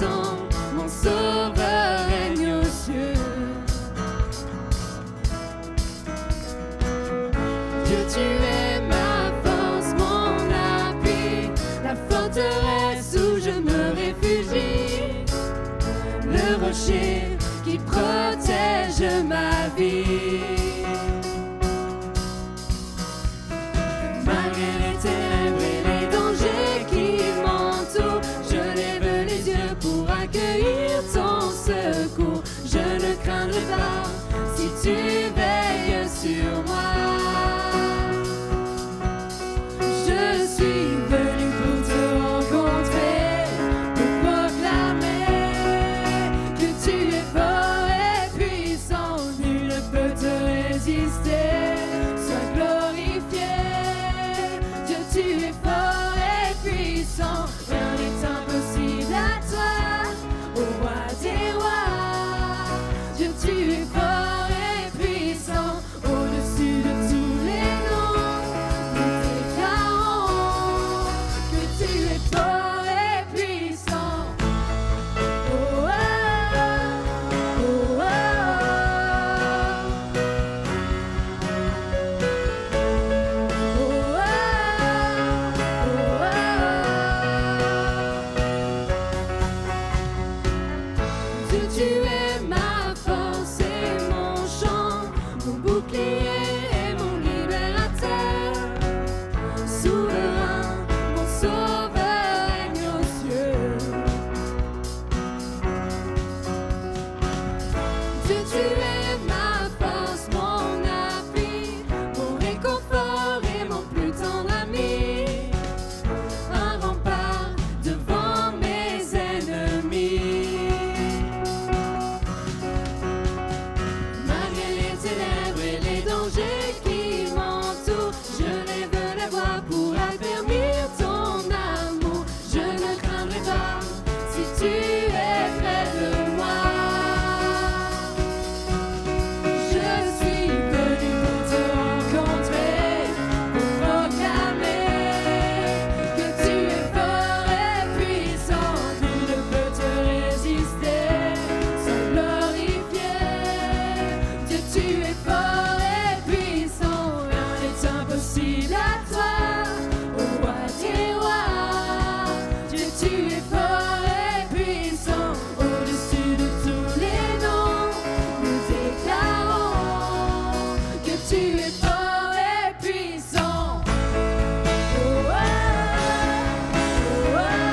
puissant, mon sauveur règne aux cieux. Dieu, tu es ma force, mon appui, la forteresse où je me réfugie, le rocher qui protège ma vie. Malgré les ténèbres et les dangers qui m'entourent, je lève les yeux pour accueillir ton secours. Je ne craindrai pas si tu veilles sur moi. Je suis venu pour te rencontrer, pour proclamer que tu es fort et puissant, nul ne peut te résister. Sois glorifié, Dieu, tu es fort et puissant, rien n'est impossible à toi, ô roi des rois. Dieu, tu es fort et puissant, au-dessus de tous les noms, nous déclarons que tu es fort et puissant. Oh, oh, oh, oh, oh. Dieu, tu es ma force et mon chant, mon bouclier et mon libérateur. Souverain, mon sauveur règne aux cieux. Dieu, tu es ma force, mon appui, mon réconfort et mon plus tendre ami, un rempart devant mes ennemis. Malgré les ténèbres et les dangers qui m'entourent, je lève la voix pour affermir ton amour. Je ne craindrai pas si tu es près de moi. Je suis venu pour te rencontrer, pour proclamer que tu es fort et puissant, nul ne peut te résister. Sois glorifié, Dieu, tu es fort et puissant, rien n'est impossible à toi, ô roi des rois. Dieu, tu es fort et puissant, au-dessus de tous les noms, nous déclarons que tu es fort et puissant. Oh, oh, oh, oh.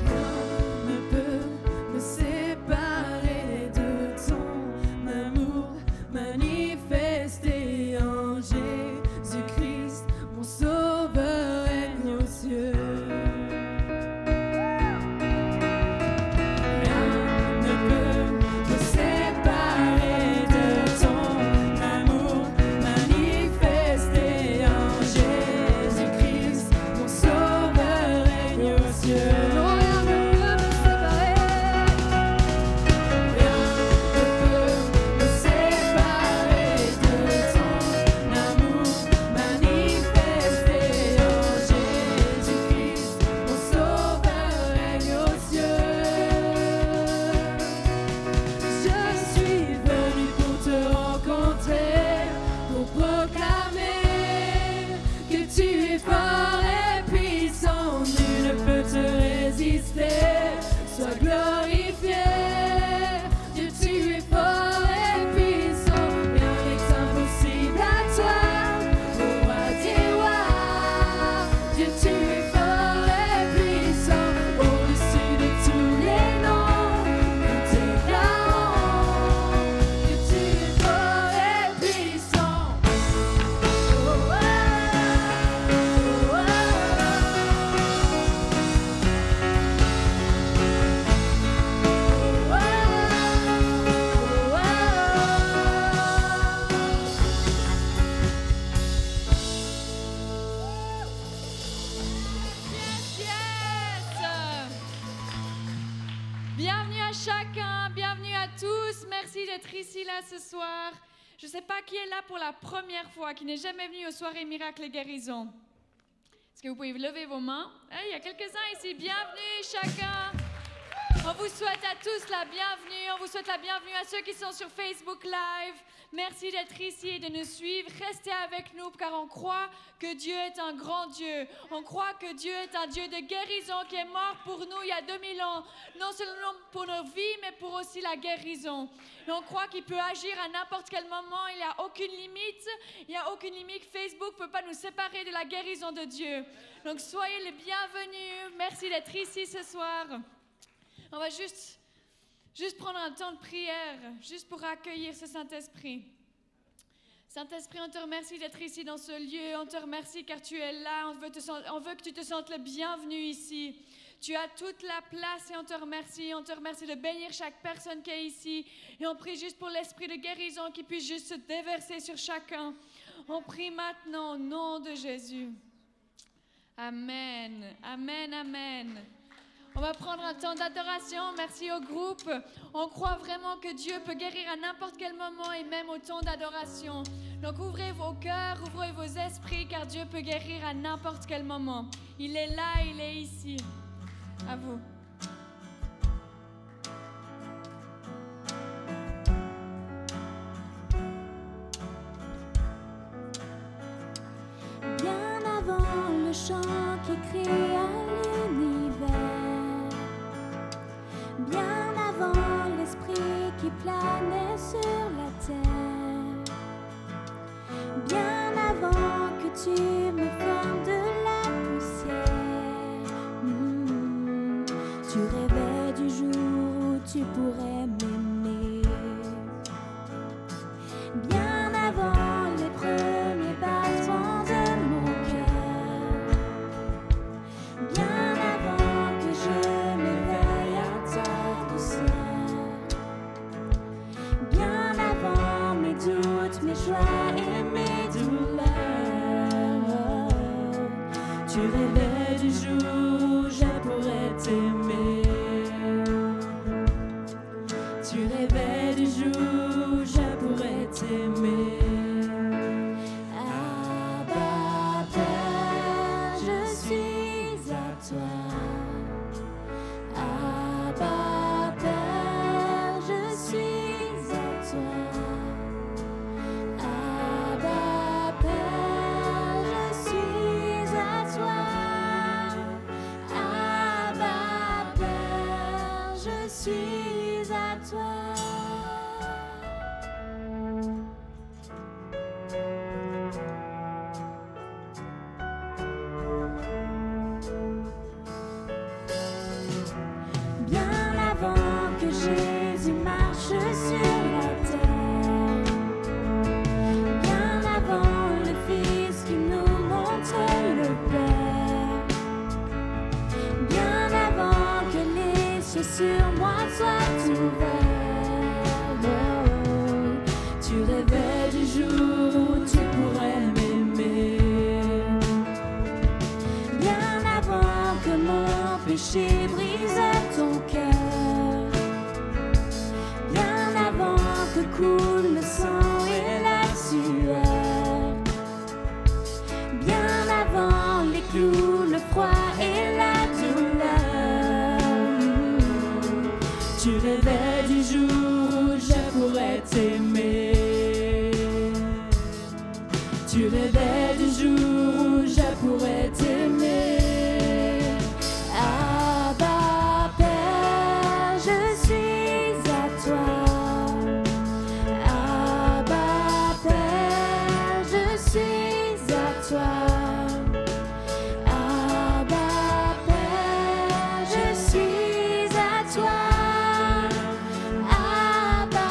Rien ne peut me séparer de ton amour manifesté en Jésus-Christ, mon sauveur règne aux cieux. Rien ne peut me séparer de ton amour manifesté en Jésus-Christ, mon sauveur règne aux cieux. Non, rien ne peut me séparer. Rien ne peut me séparer de ton amour manifesté en Jésus-Christ, mon sauveur règne aux cieux. Je suis venu pour te rencontrer, pour proclamer que tu es fort et puissant, nul ne peut te résister. Sois glorifié, Dieu, tu es fort et puissant, rien n'est impossible à toi, ô roi des rois. Dieu, tu es fort et puissant, au-dessus de tous les noms, nous déclarons que tu es fort et puissant. Oh, oh, oh, oh. bienvenue à chacun, bienvenue à tous. Merci d'être ici là ce soir. Je ne sais pas qui est là pour la première fois, qui n'est jamais venu aux soirées miracles et guérison. Est-ce que vous pouvez lever vos mains? Il y a quelques-uns ici. Bienvenue chacun. On vous souhaite à tous la bienvenue. On vous souhaite la bienvenue à ceux qui sont sur Facebook Live. Merci d'être ici et de nous suivre. Restez avec nous car on croit que Dieu est un grand Dieu. On croit que Dieu est un Dieu de guérison qui est mort pour nous il y a 2000 ans. Non seulement pour nos vies, mais pour aussi la guérison. Et on croit qu'il peut agir à n'importe quel moment. Il n'y a aucune limite. Il n'y a aucune limite. Facebook ne peut pas nous séparer de la guérison de Dieu. Donc soyez les bienvenus. Merci d'être ici ce soir. On va juste prendre un temps de prière, juste pour accueillir ce Saint-Esprit. Saint-Esprit, on te remercie d'être ici dans ce lieu. On te remercie car tu es là. On veut que tu te sentes le bienvenu ici. Tu as toute la place et on te remercie. On te remercie de bénir chaque personne qui est ici. Et on prie juste pour l'esprit de guérison qui puisse juste se déverser sur chacun. On prie maintenant au nom de Jésus. Amen. Amen, amen. On va prendre un temps d'adoration. Merci au groupe. On croit vraiment que Dieu peut guérir à n'importe quel moment et même au temps d'adoration. Donc ouvrez vos cœurs, ouvrez vos esprits car Dieu peut guérir à n'importe quel moment. Il est là, il est ici. À vous. Bien avant le chant qui crie à l'univers, bien avant l'esprit qui planait sur la terre, bien avant que tu me formes de la poussière, tu rêvais du jour où tu pourrais m'aimer. Bien avant les premiers battements de mon cœur, bien avant que je m'éveille à ta douceur, bien avant mes doutes, mes joies et mes douleurs, tu rêvais du jour où je pourrais t'aimer. Tu rêvais du jour où je pourrais t'aimer. Abba Père, je suis à toi. Abba Père, je suis à toi. Abba Père, je suis à toi. Abba Père, je suis à toi. Bien avant que Jésus marche sur la terre, bien avant le Fils qui nous montre le Père, bien avant que les cieux sur moi soient ouverts, tu rêvais du jour où tu pourrais m'aimer. Bien avant que mon péché brise ton cœur, bien avant que coule le sang et la sueur, bien avant les clous, le froid et la douleur, tu rêvais du jour où je pourrais t'aimer. Tu rêvais du jour où je pourrais t'aimer. Abba Père, je suis à toi. Abba Père, je suis à toi. Abba Père, je suis à toi. Abba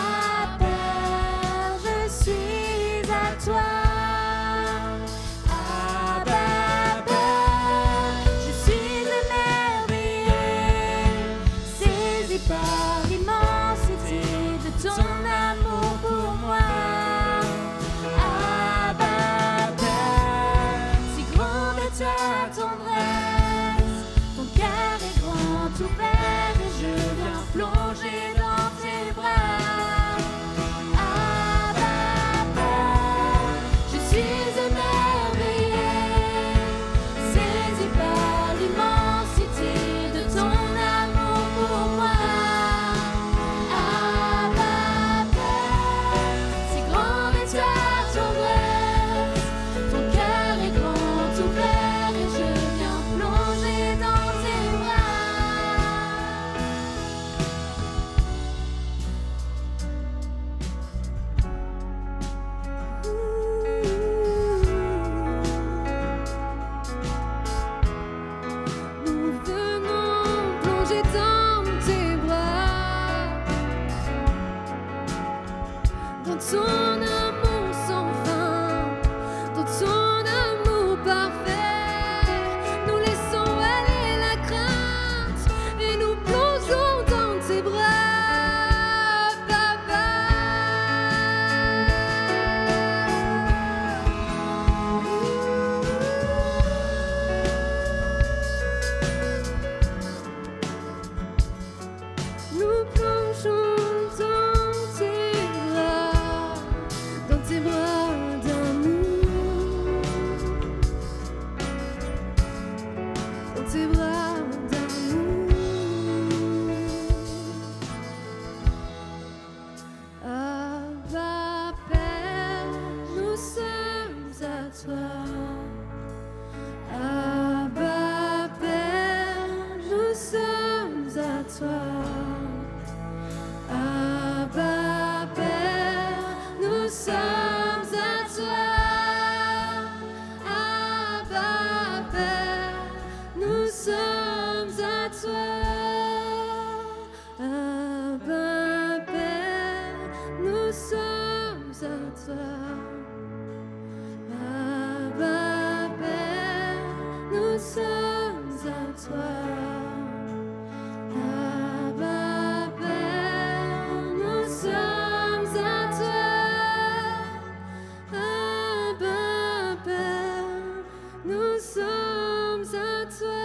Père, je suis à toi. Abba Père, je suis émerveillé, saisi par l'immensité de ton amour pour moi. Abba Père, si grande est ta tendresse, ton cœur est grand ouvert et je viens plonger ton amour sans fin, dans ton amour parfait. Nous laissons aller la crainte et nous plongeons dans tes bras, papa. Nous plongeons dans tes bras d'amour, dans tes bras d'amour. Abba Père, nous sommes à toi. Abba Père, nous sommes à toi. Abba Père, nous sommes à toi. Abba Père, nous sommes à toi. Abba Père, nous sommes à toi. Abba Père, nous sommes à toi. Abba Père, nous sommes à toi. Abba Père, nous sommes à toi.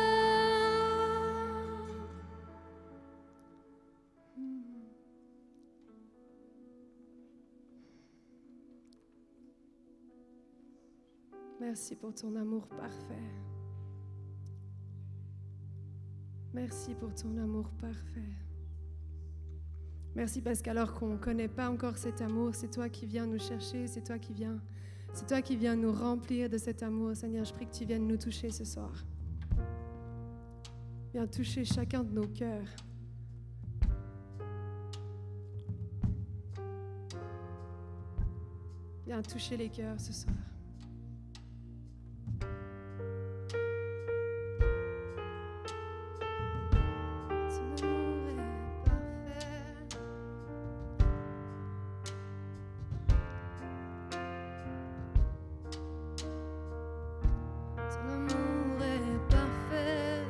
Merci pour ton amour parfait. Merci pour ton amour parfait. Merci parce qu'alors qu'on ne connaît pas encore cet amour, c'est toi qui viens nous chercher, c'est toi qui viens nous remplir de cet amour. Seigneur, je prie que tu viennes nous toucher ce soir. Viens toucher chacun de nos cœurs. Viens toucher les cœurs ce soir. Ton amour est parfait.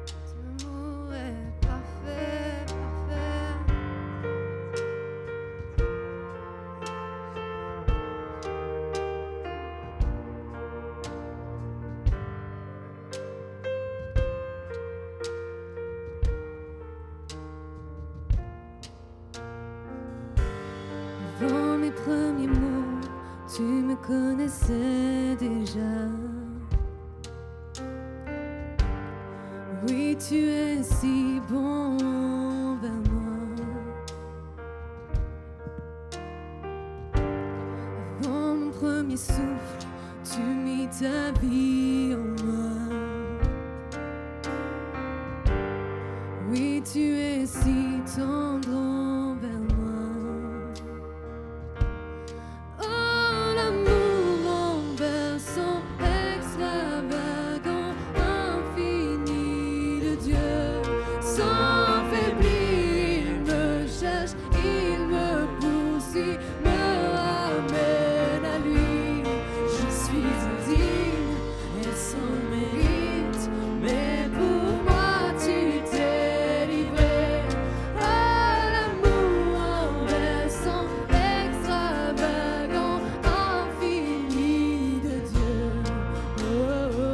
Ton amour est parfait. Ton amour est parfait, parfait. Avant mes premiers mots, tu me connaissais déjà. Oui, tu es si bon vers moi. Avant mon premier souffle, tu mis ta vie en moi. Oui, tu es si tendre envers moi. Oh, l'amour renversant, extravagant, infini de Dieu. Sans faiblir, il me cherche, il me poursuit, me ramène à lui. Je suis indigne et sans mérite, mais pour moi tu t'es livré. Oh, l'amour renversant, extravagant, infini de Dieu. Oh, oh, oh.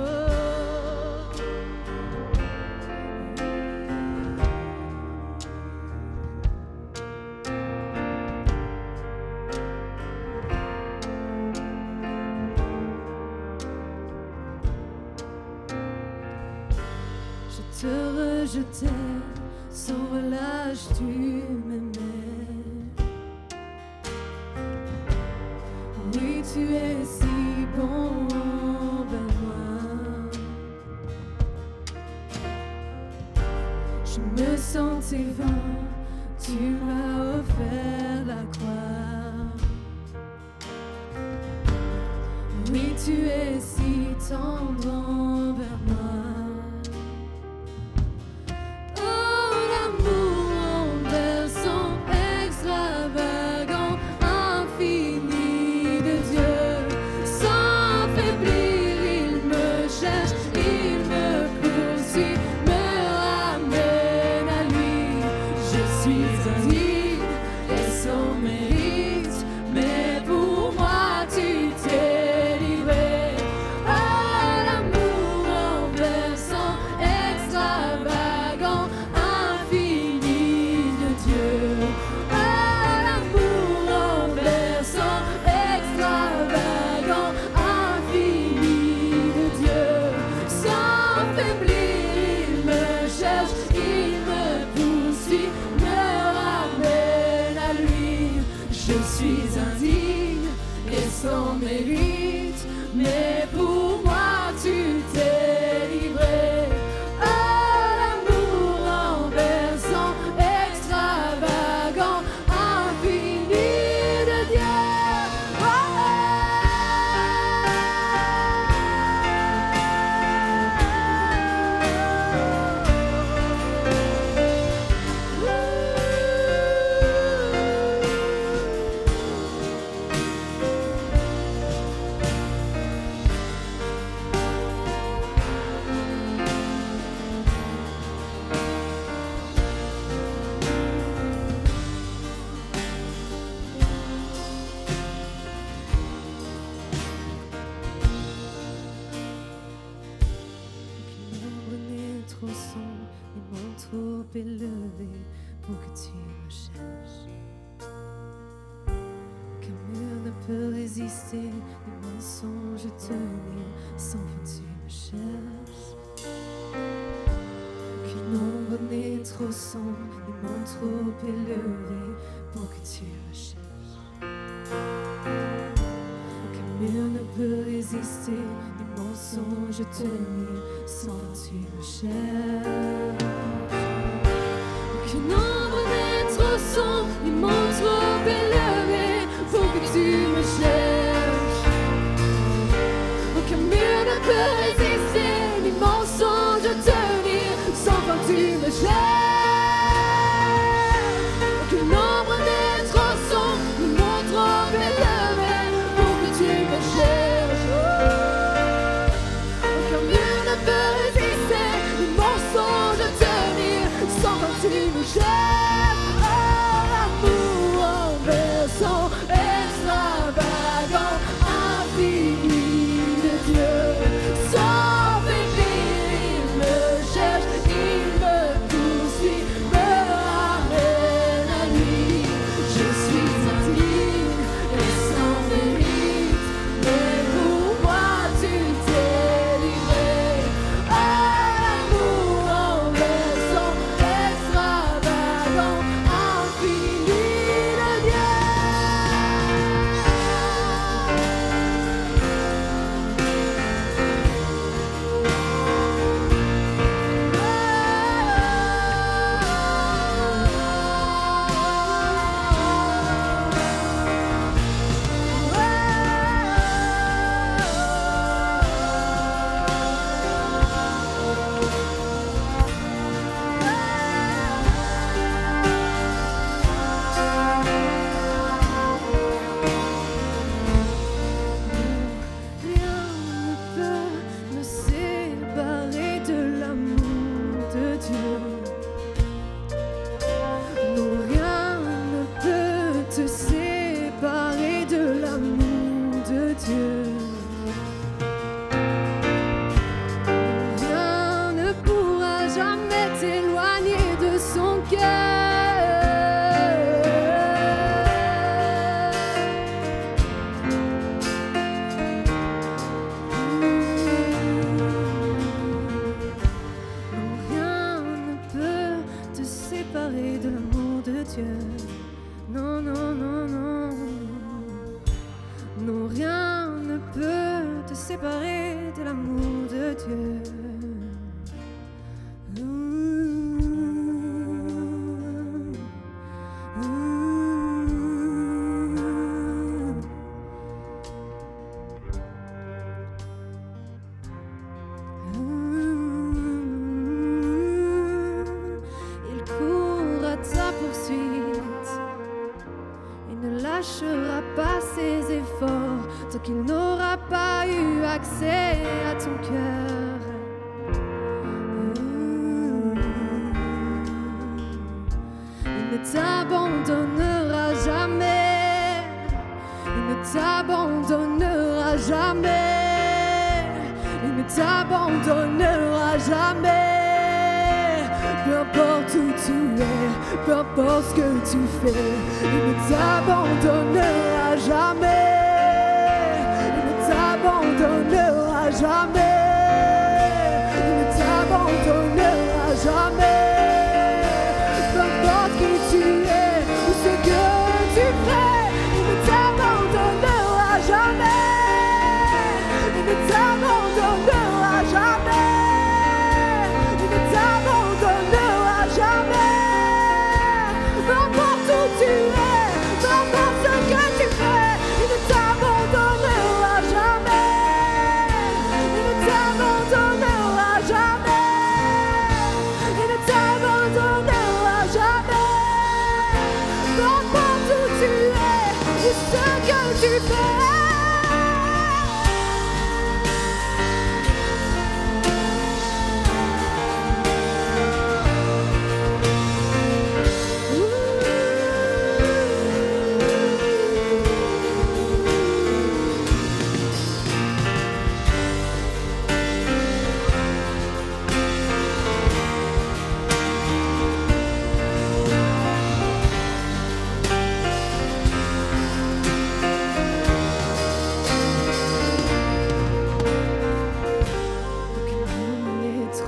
Je te rejetais, sans relâche tu m'aimais. Oui, tu es si bon vers moi. Je me sentais vain, tu m'as offert la croix. Oui, tu es si tendre envers moi. Oh, s'affaiblit, il me cherche, il me poursuit, me ramène à lui. Je suis indigne et sans mérite, mais pour moi tu t'es livré. Oh, l'amour renversant, extravagant, infini de Dieu. Trop élevé pour que tu me cherches, qu'un mur ne peut résister, les mensonges tenir, sans fin tu me cherches, qu'une ombre n'est trop sombre, les monts trop élevés pour que tu me cherches, qu'un mur ne peut résister, les mensonges tenir, sans fin tu me cherches. Qu'une ombre n'est trop sombre, les monts trop élevés, faut que tu me cherches. Aucun mur ne peut résister, les mensonges tenir, sans fin tu me cherches. Qu'une ombre n'est trop sombre, les monts trop élevés, faut que tu me cherches. Aucun mur ne peut résister, les mensonges tenir, sans fin tu me cherches. Oh, l'amour renversant, extravagant, infini de Dieu. Sans faiblir, il me cherche, il me poursuit, me ramène à lui. Je suis indigne et sans mérite, mais pour moi tu t'es livré. Oh, l'amour renversant, extravagant, infini de Dieu. Rien ne peut me séparer de l'amour de Dieu. Non, rien ne peut te séparer de l'amour de Dieu. Rien ne pourra jamais t'éloigner de son cœur. Non, rien ne peut te séparer de l'amour de Dieu. Non, non, non, non. Non, rien ne peut te séparer de l'amour de Dieu. Il court à ta poursuite, il ne lâchera pas ses efforts tant qu'il n'aura pas eu accès à ton cœur. Il ne t'abandonnera jamais, il ne t'abandonnera jamais, il ne t'abandonnera jamais. Peu importe où tu es, peu importe ce que tu fais, il ne t'abandonnera jamais, il ne t'abandonnera jamais, il ne t'abandonnera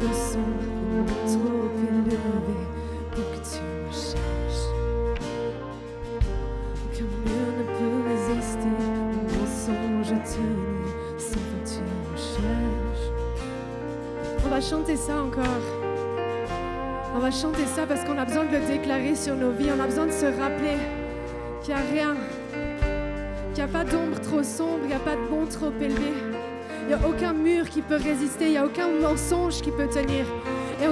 trop sombre, ni monde trop élevé pour que tu me cherches. Aucun mur ne peut résister au mensonge tenu, sans que tu me cherches. On va chanter ça encore. On va chanter ça parce qu'on a besoin de le déclarer sur nos vies. On a besoin de se rappeler qu'il n'y a rien, qu'il n'y a pas d'ombre trop sombre, il n'y a pas de monde trop élevé. Il n'y a aucun mur qui peut résister, il n'y a aucun mensonge qui peut tenir. Et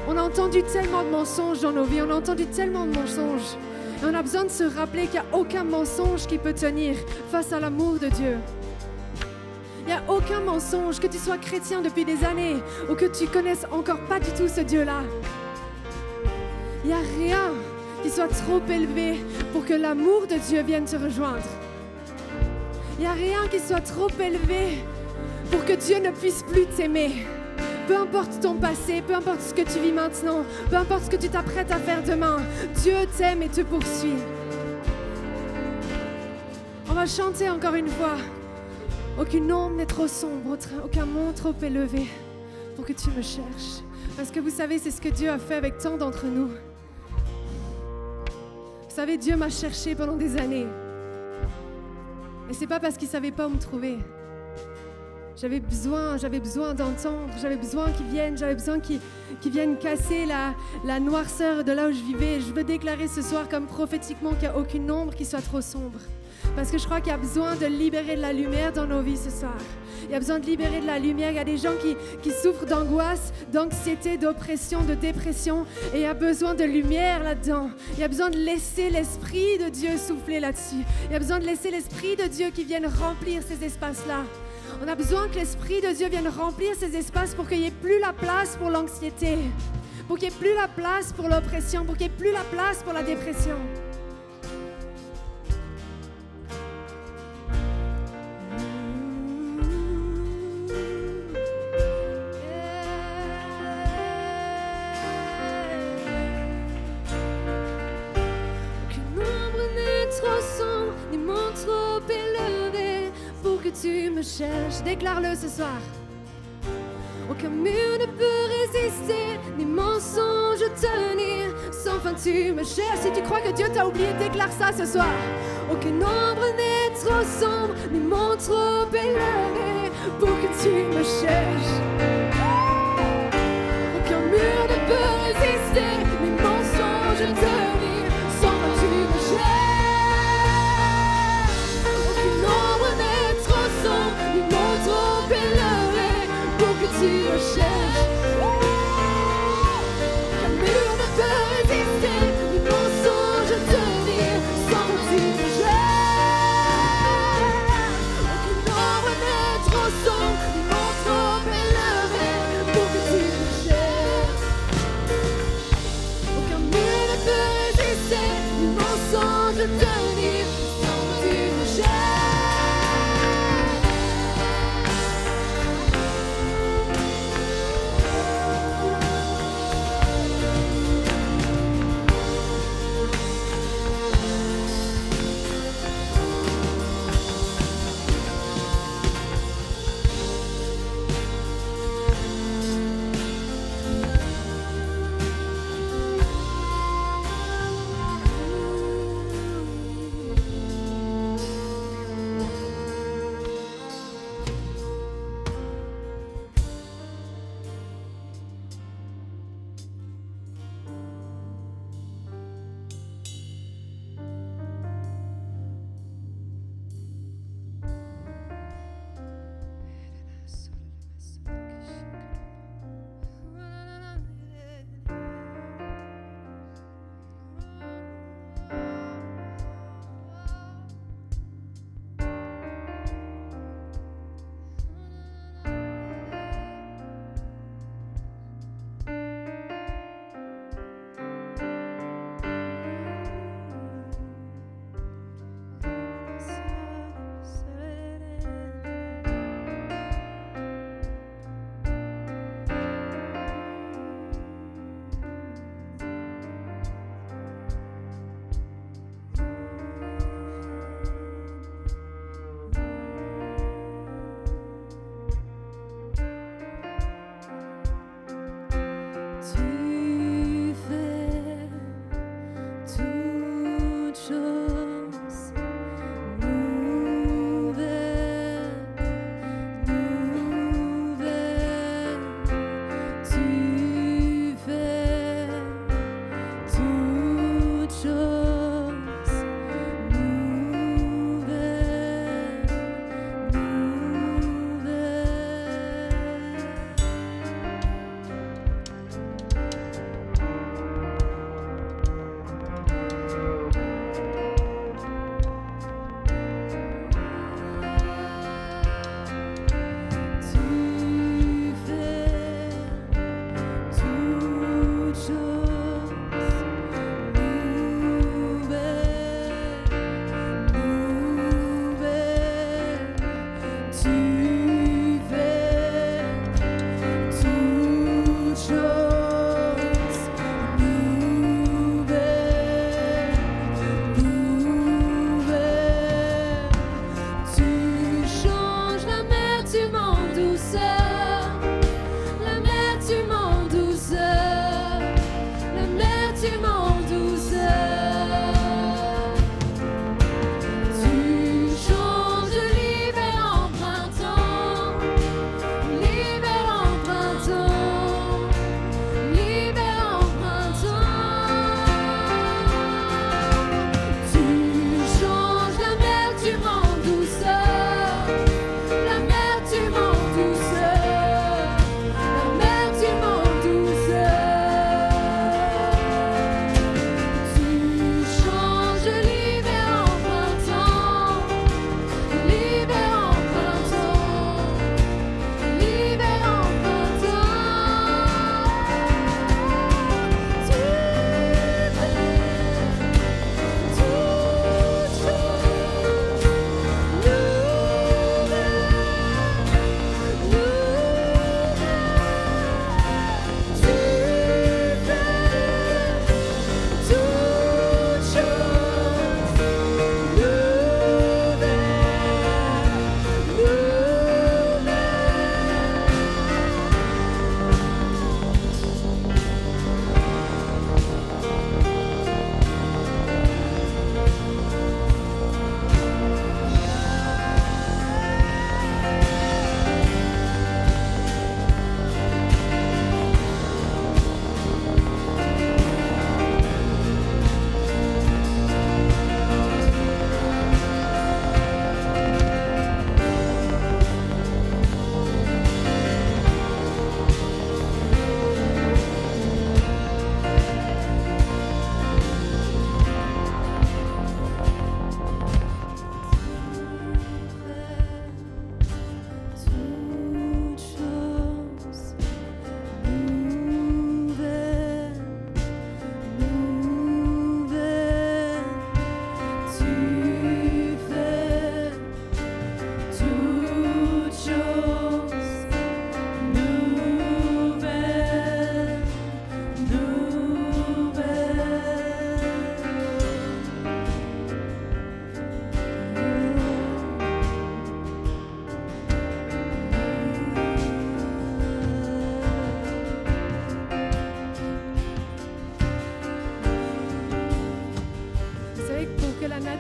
on a entendu tellement de mensonges dans nos vies, on a entendu tellement de mensonges. Et on a besoin de se rappeler qu'il n'y a aucun mensonge qui peut tenir face à l'amour de Dieu. Il n'y a aucun mensonge, que tu sois chrétien depuis des années ou que tu connaisses encore pas du tout ce Dieu-là. Il n'y a rien qui soit trop élevé pour que l'amour de Dieu vienne te rejoindre. Il n'y a rien qui soit trop élevé pour que Dieu ne puisse plus t'aimer. Peu importe ton passé, peu importe ce que tu vis maintenant, peu importe ce que tu t'apprêtes à faire demain, Dieu t'aime et te poursuit. On va chanter encore une fois. Aucune ombre n'est trop sombre, aucun monde trop élevé pour que tu me cherches. Parce que vous savez, c'est ce que Dieu a fait avec tant d'entre nous. Vous savez, Dieu m'a cherché pendant des années. Et c'est pas parce qu'il savait pas où me trouver. J'avais besoin d'entendre, j'avais besoin qu'ils viennent casser la noirceur de là où je vivais. Je veux déclarer ce soir comme prophétiquement qu'il n'y a aucune ombre qui soit trop sombre. Parce que je crois qu'il y a besoin de libérer de la lumière dans nos vies ce soir. Il y a besoin de libérer de la lumière. Il y a des gens qui souffrent d'angoisse, d'anxiété, d'oppression, de dépression. Et il y a besoin de lumière là-dedans. Il y a besoin de laisser l'Esprit de Dieu souffler là-dessus. Il y a besoin de laisser l'Esprit de Dieu qui vienne remplir ces espaces-là. On a besoin que l'Esprit de Dieu vienne remplir ces espaces pour qu'il n'y ait plus la place pour l'anxiété, pour qu'il n'y ait plus la place pour l'oppression, pour qu'il n'y ait plus la place pour la dépression. Tu me cherches, déclare-le ce soir. Aucun mur ne peut résister, ni mensonge tenir. Sans fin tu me cherches. Si tu crois que Dieu t'a oublié, déclare ça ce soir. Aucune ombre n'est trop sombre, ni monde trop élevé pour que tu me cherches. Aucun mur ne peut résister, ni mensonge tenir. Sans fin tu me cherches. Ni monde trop élevé pour que tu me cherches. Aucun mur ne peut résister, ni mensonge tenir. Sans que tu me cherches. Aucune ombre n'est trop sombre, ni monde trop élevé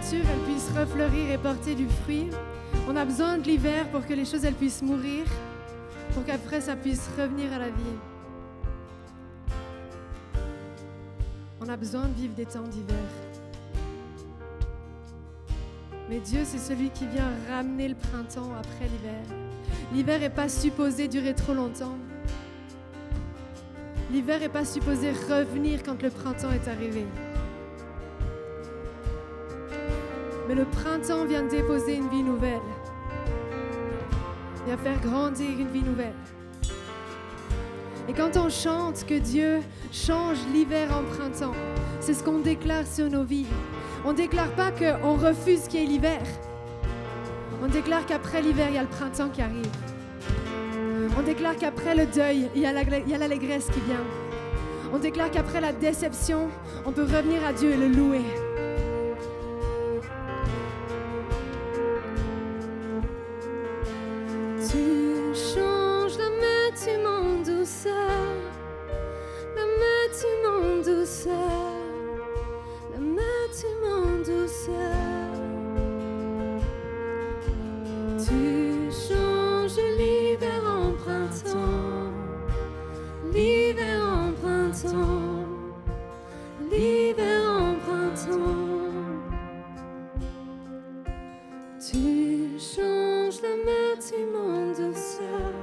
nature elle puisse refleurir et porter du fruit. On a besoin de l'hiver pour que les choses elles puissent mourir, pour qu'après ça puisse revenir à la vie. On a besoin de vivre des temps d'hiver. Mais Dieu, c'est celui qui vient ramener le printemps après l'hiver. L'hiver n'est pas supposé durer trop longtemps. L'hiver n'est pas supposé revenir quand le printemps est arrivé. Mais le printemps vient déposer une vie nouvelle. Il vient faire grandir une vie nouvelle. Et quand on chante que Dieu change l'hiver en printemps, c'est ce qu'on déclare sur nos vies. On ne déclare pas qu'on refuse qu'il y ait l'hiver. On déclare qu'après l'hiver, il y a le printemps qui arrive. On déclare qu'après le deuil, il y a l'allégresse qui vient. On déclare qu'après la déception, on peut revenir à Dieu et le louer. Tu changes la mer, tu m'en douceur. La mer, tu m'en douceur. La mer, tu m'en douceur. Tu changes l'hiver en printemps. L'hiver en printemps. L'hiver en printemps. Tu changes la mer, tu m'en douceur.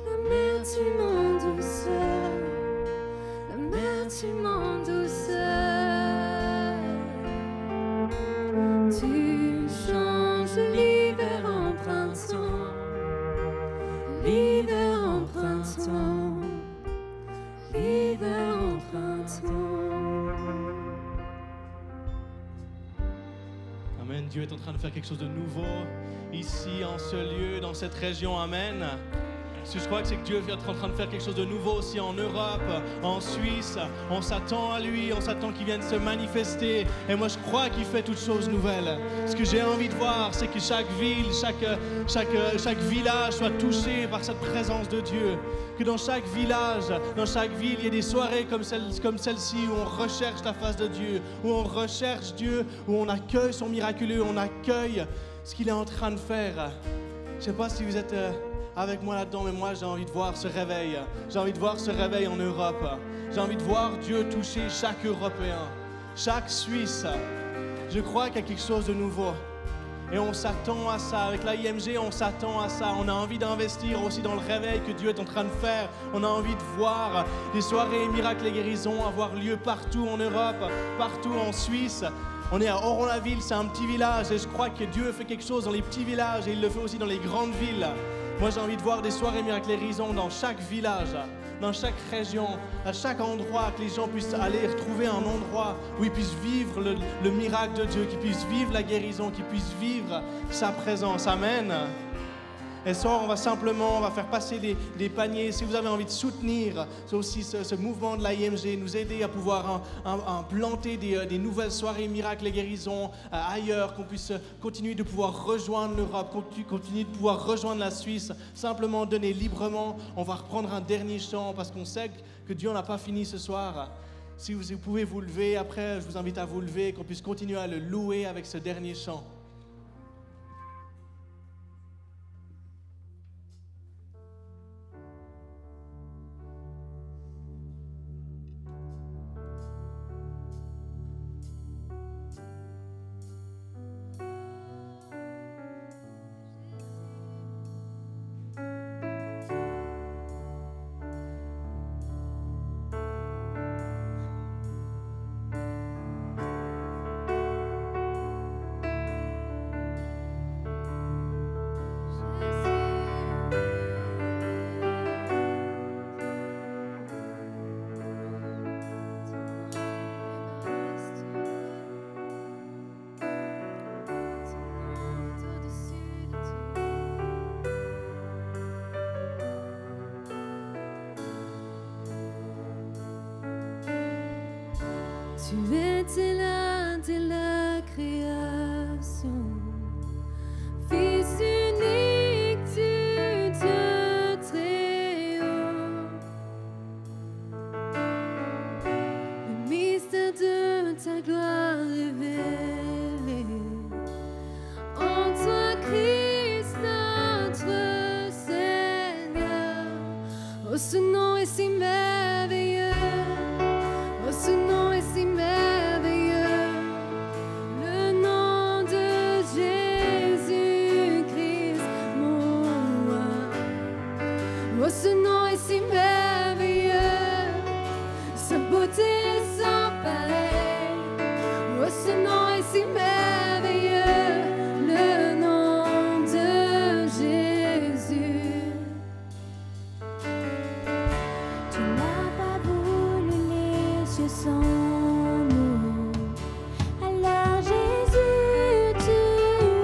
La mer, tu m'en douceur. La mer, tu m'en douceur. Tu changes l'hiver en printemps. L'hiver en printemps. L'hiver en printemps. Amen. Dieu est en train de faire quelque chose de nouveau ici, en ce lieu, dans cette région. Amen. Ce que je crois que c'est que Dieu est en train de faire quelque chose de nouveau aussi en Europe, en Suisse. On s'attend à lui, on s'attend qu'il vienne se manifester. Et moi, je crois qu'il fait toutes choses nouvelles. Ce que j'ai envie de voir, c'est que chaque ville, chaque village soit touché par cette présence de Dieu. Que dans chaque village, dans chaque ville, il y ait des soirées comme celle-ci où on recherche la face de Dieu, où on recherche Dieu, où on accueille son miraculeux, on accueille ce qu'il est en train de faire. Je ne sais pas si vous êtes avec moi là-dedans, mais moi j'ai envie de voir ce réveil. J'ai envie de voir ce réveil en Europe. J'ai envie de voir Dieu toucher chaque Européen, chaque Suisse. Je crois qu'il y a quelque chose de nouveau. Et on s'attend à ça. Avec l'AIMG, on s'attend à ça. On a envie d'investir aussi dans le réveil que Dieu est en train de faire. On a envie de voir des soirées miracles et guérisons avoir lieu partout en Europe, partout en Suisse. On est à Oron-la-Ville, c'est un petit village. Et je crois que Dieu fait quelque chose dans les petits villages. Et il le fait aussi dans les grandes villes. Moi, j'ai envie de voir des soirées miracles et guérisons dans chaque village, dans chaque région, à chaque endroit, que les gens puissent aller retrouver un endroit où ils puissent vivre le miracle de Dieu, qu'ils puissent vivre la guérison, qu'ils puissent vivre sa présence. Amen. Et ce soir, on va faire passer des paniers. Si vous avez envie de soutenir aussi ce mouvement de l'AIMG, nous aider à pouvoir planter des nouvelles soirées miracles et guérisons ailleurs, qu'on puisse continuer de pouvoir rejoindre l'Europe, continuer de pouvoir rejoindre la Suisse, simplement donner librement. On va reprendre un dernier chant parce qu'on sait que Dieu n'a pas fini ce soir. Si vous pouvez vous lever, après je vous invite à vous lever, qu'on puisse continuer à le louer avec ce dernier chant. Tu étais là dès la création, Fils unique du Dieu très haut. Le mystère de ta gloire révélée, son nom. Alors Jésus, tu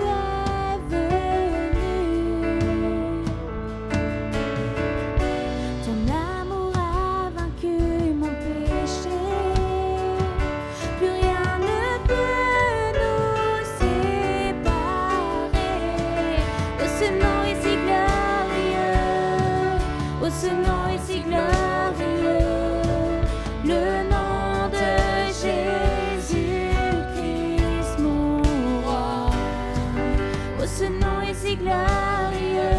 es venu. Ton amour a vaincu mon péché. Plus rien ne peut nous séparer. Oh, ce nom est si glorieux. Oh, ce nom est si glorieux. Le nom de Jésus-Christ, mon roi. Oh, ce nom est si glorieux.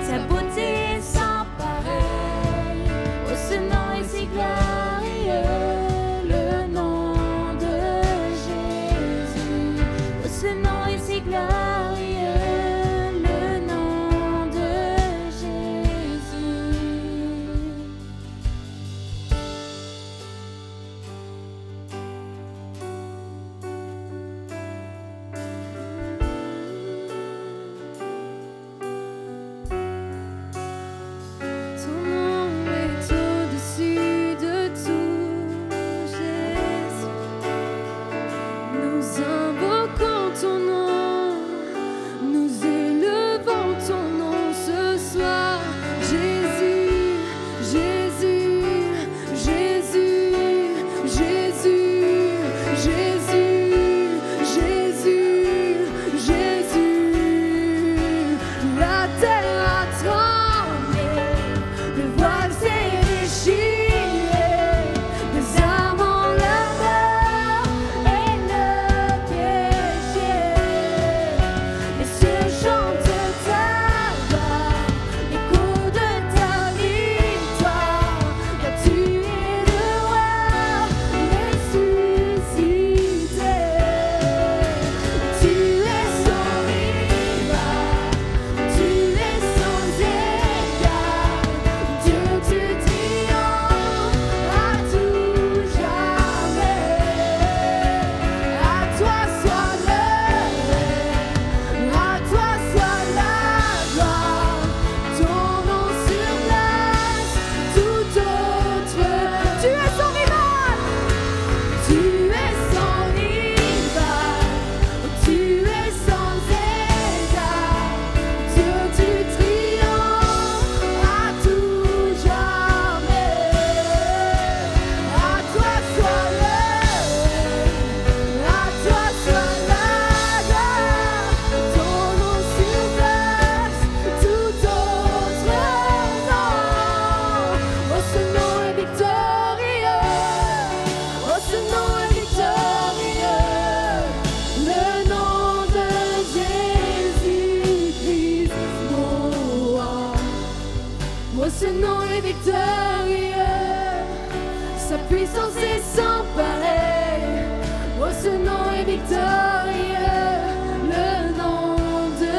Sa beauté est sans pareil. Oh, ce nom est si glorieux. Le nom de Jésus. Oh, ce nom est si glorieux. Le nom de Jésus. Ton nom est au-dessus de tout, Jésus. Nous invoquons ton nom, nous élevons ton nom ce soir. Jésus, Jésus, Jésus, Jésus, Jésus, Jésus, Jésus. La terre a tremblé, le voile s'est déchiré, les armes ont la mort et le péché. Les cieux chantent ta gloire, l'écho de ta victoire, car tu es le roi ressuscité. Tu es sans rival, tu es sans égal, Dieu tu triomphes à tout jamais. À toi soit le règne, à toi soit la gloire, ton nom surpasse tout autre. Tu es sans rival, tu es sans rival, tu es sans égal, Dieu tu triomphes à tout jamais. À toi soit le règne, à toi soit la gloire, ton nom surpasse tout autre nom. Oh, ce nom est victorieux, oh, ce nom est victorieux, le nom de Jésus-Christ, mon roi. Oh, ce nom est victorieux, sa puissance est sans pareil. Oh, ce nom est victorieux, le nom de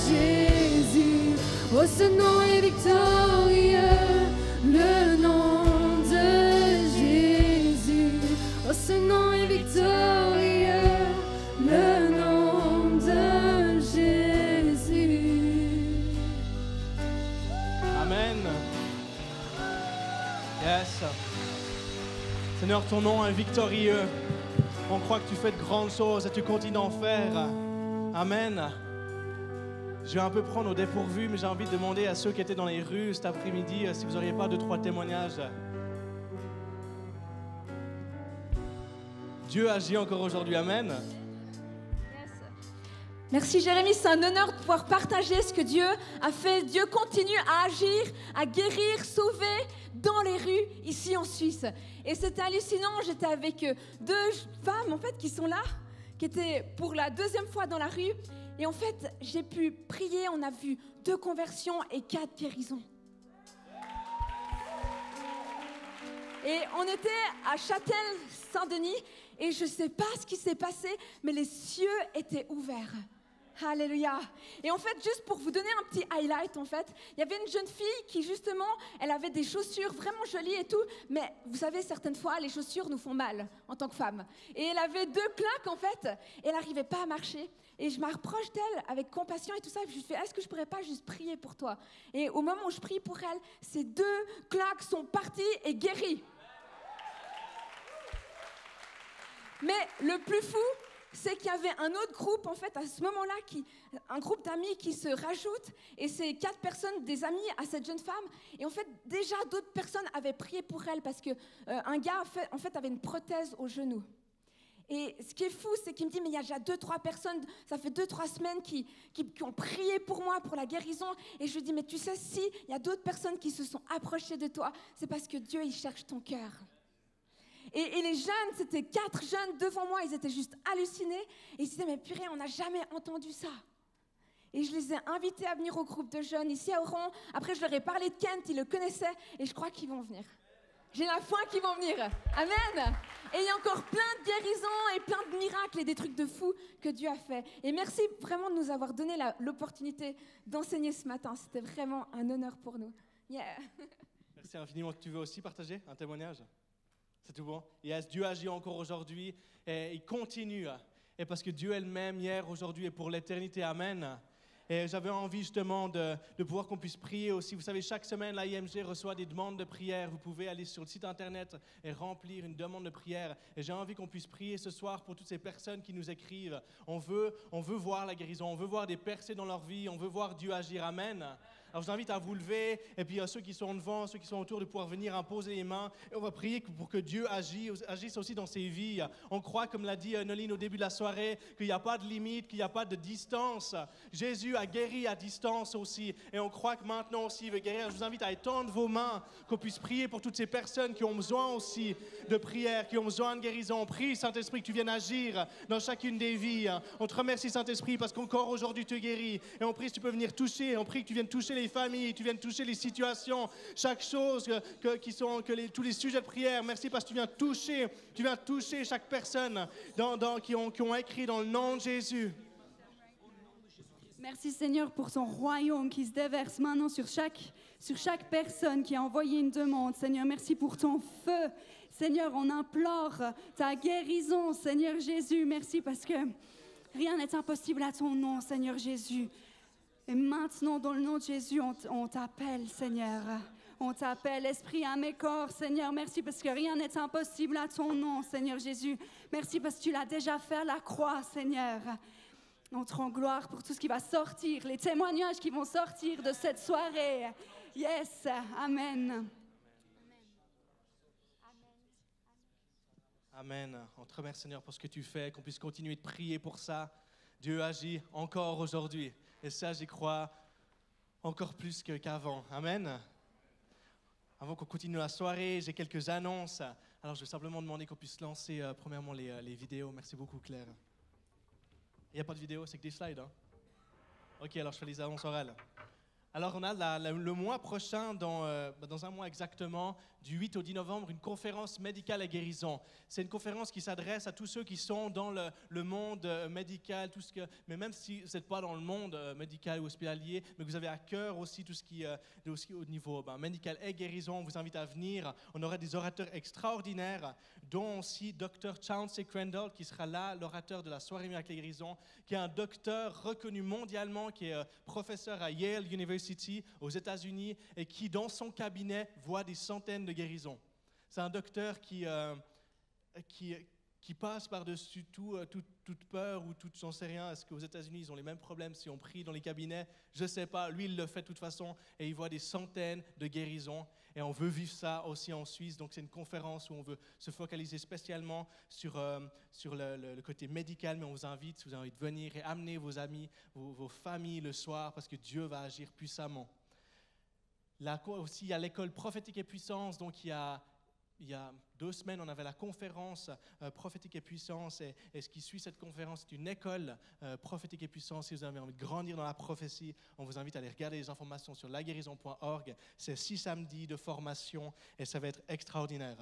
Jésus. Oh, ce nom est victorieux, le nom de Jésus. Oh, ce nom est victorieux, le nom de Jésus. Amen. Yes. Seigneur, ton nom est victorieux. On croit que tu fais de grandes choses et tu continues d'en faire. Amen. Je vais un peu prendre au dépourvu, mais j'ai envie de demander à ceux qui étaient dans les rues cet après-midi si vous n'auriez pas 2-3 témoignages. Dieu agit encore aujourd'hui. Amen. Merci Jérémie, c'est un honneur de pouvoir partager ce que Dieu a fait. Dieu continue à agir, à guérir, sauver dans les rues ici en Suisse. Et c'était hallucinant, j'étais avec 2 femmes en fait qui sont là, qui étaient pour la 2e fois dans la rue. Et en fait, j'ai pu prier, on a vu 2 conversions et 4 guérisons. Et on était à Châtel-Saint-Denis et je ne sais pas ce qui s'est passé, mais les cieux étaient ouverts. Alléluia. Et en fait, juste pour vous donner un petit highlight, en fait, il y avait une jeune fille qui, justement, elle avait des chaussures vraiment jolies et tout, mais vous savez, certaines fois, les chaussures nous font mal en tant que femme. Et elle avait 2 claques, en fait, et elle n'arrivait pas à marcher. Et je m'approche d'elle avec compassion et tout ça, et je lui fais, est-ce que je pourrais pas juste prier pour toi? Et au moment où je prie pour elle, ces 2 claques sont parties et guéries. Mais le plus fou, c'est qu'il y avait un autre groupe, en fait, à ce moment-là, un groupe d'amis qui se rajoute, et c'est 4 personnes, des amis à cette jeune femme. Et en fait, déjà, d'autres personnes avaient prié pour elle, parce qu'un gars, en fait, avait une prothèse au genou. Et ce qui est fou, c'est qu'il me dit, mais il y a déjà 2-3 personnes, ça fait 2-3 semaines qui ont prié pour moi, pour la guérison. Et je lui dis, mais tu sais, si il y a d'autres personnes qui se sont approchées de toi, c'est parce que Dieu, il cherche ton cœur. Et les jeunes, c'était 4 jeunes devant moi, ils étaient juste hallucinés. Et ils se disaient, mais purée, on n'a jamais entendu ça. Et je les ai invités à venir au groupe de jeunes ici à Oran. Après, je leur ai parlé de Kent, ils le connaissaient, et je crois qu'ils vont venir. J'ai la foi qu'ils vont venir. Amen. Et il y a encore plein de guérisons et plein de miracles et des trucs de fous que Dieu a fait. Et merci vraiment de nous avoir donné l'opportunité d'enseigner ce matin. C'était vraiment un honneur pour nous. Yeah. Merci infiniment. Tu veux aussi partager un témoignage? C'est tout bon? Yes, Dieu agit encore aujourd'hui et il continue. Et parce que Dieu est le même hier, aujourd'hui et pour l'éternité. Amen. Et j'avais envie justement de pouvoir qu'on puisse prier aussi. Vous savez, chaque semaine, l'IMG reçoit des demandes de prière. Vous pouvez aller sur le site internet et remplir une demande de prière. Et j'ai envie qu'on puisse prier ce soir pour toutes ces personnes qui nous écrivent. On veut voir la guérison, on veut voir des percées dans leur vie, on veut voir Dieu agir. Amen. Alors je vous invite à vous lever, et puis ceux qui sont devant, ceux qui sont autour, de pouvoir venir imposer les mains. Et on va prier pour que Dieu agisse aussi dans ces vies. On croit, comme l'a dit Noline au début de la soirée, qu'il n'y a pas de limite, qu'il n'y a pas de distance. Jésus a guéri à distance aussi. Et on croit que maintenant aussi il veut guérir. Je vous invite à étendre vos mains, qu'on puisse prier pour toutes ces personnes qui ont besoin aussi de prière, qui ont besoin de guérison. On prie, Saint-Esprit, que tu viennes agir dans chacune des vies. On te remercie, Saint-Esprit, parce qu'encore aujourd'hui tu guéris. Et on prie si tu peux venir toucher. On prie que tu viennes toucher les familles, tu viennes toucher les situations, chaque chose tous les sujets de prière. Merci parce que tu viens toucher chaque personne qui ont écrit dans le nom de Jésus. Merci Seigneur pour ton royaume qui se déverse maintenant sur chaque personne qui a envoyé une demande. Seigneur, merci pour ton feu. Seigneur, on implore ta guérison, Seigneur Jésus. Merci parce que rien n'est impossible à ton nom, Seigneur Jésus. Et maintenant, dans le nom de Jésus, on t'appelle, Seigneur. On t'appelle, Esprit, âme et corps, Seigneur. Merci parce que rien n'est impossible à ton nom, Seigneur Jésus. Merci parce que tu l'as déjà fait à la croix, Seigneur. On te rend gloire pour tout ce qui va sortir, les témoignages qui vont sortir de cette soirée. Yes, Amen. Amen. On te remercie, Seigneur, pour ce que tu fais, qu'on puisse continuer de prier pour ça. Dieu agit encore aujourd'hui. Et ça, j'y crois encore plus qu'avant. Amen. Avant qu'on continue la soirée, j'ai quelques annonces. Alors, je vais simplement demander qu'on puisse lancer premièrement les vidéos. Merci beaucoup, Claire. Il n'y a pas de vidéo, c'est que des slides. Hein? Ok, alors je fais les annonces orales. Alors, on a le mois prochain, dans un mois exactement, du 8 au 10 novembre, une conférence médicale et guérison. C'est une conférence qui s'adresse à tous ceux qui sont dans le monde médical, mais même si vous n'êtes pas dans le monde médical ou hospitalier, mais que vous avez à cœur aussi tout ce qui est aussi au niveau médical et guérison, on vous invite à venir. On aura des orateurs extraordinaires, dont aussi Dr. Chauncey Crandall, qui sera là, l'orateur de la soirée miracle et guérison, qui est un docteur reconnu mondialement, qui est professeur à Yale University aux États-Unis et qui, dans son cabinet, voit des centaines de guérisons. C'est un docteur qui passe par-dessus toute peur ou toute, j'en sais rien. Est-ce qu'aux États-Unis, ils ont les mêmes problèmes si on prie dans les cabinets? Je ne sais pas. Lui, il le fait de toute façon et il voit des centaines de guérisons. Et on veut vivre ça aussi en Suisse. Donc, c'est une conférence où on veut se focaliser spécialement sur le côté médical. Mais on vous invite, si vous avez envie de venir et amener vos amis, vos familles le soir parce que Dieu va agir puissamment. Là aussi, il y a l'école prophétique et puissance. Donc, il y a 2 semaines, on avait la conférence prophétique et puissance. Et ce qui suit cette conférence, c'est une école prophétique et puissance. Si vous avez envie de grandir dans la prophétie, on vous invite à aller regarder les informations sur laguérison.org. C'est 6 samedis de formation et ça va être extraordinaire.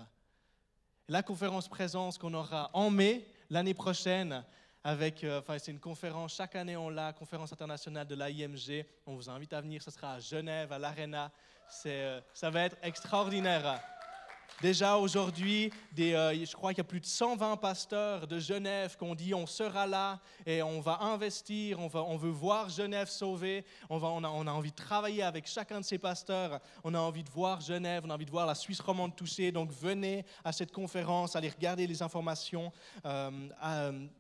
La conférence présence qu'on aura en mai, l'année prochaine, c'est une conférence, chaque année on l'a, conférence internationale de l'IMG. On vous invite à venir, ce sera à Genève, à l'Arena. Ça va être extraordinaire. Déjà aujourd'hui, je crois qu'il y a plus de 120 pasteurs de Genève qui ont dit on sera là et on va investir, on veut voir Genève sauvée, on a envie de travailler avec chacun de ces pasteurs, on a envie de voir Genève, on a envie de voir la Suisse romande touchée, donc venez à cette conférence, allez regarder les informations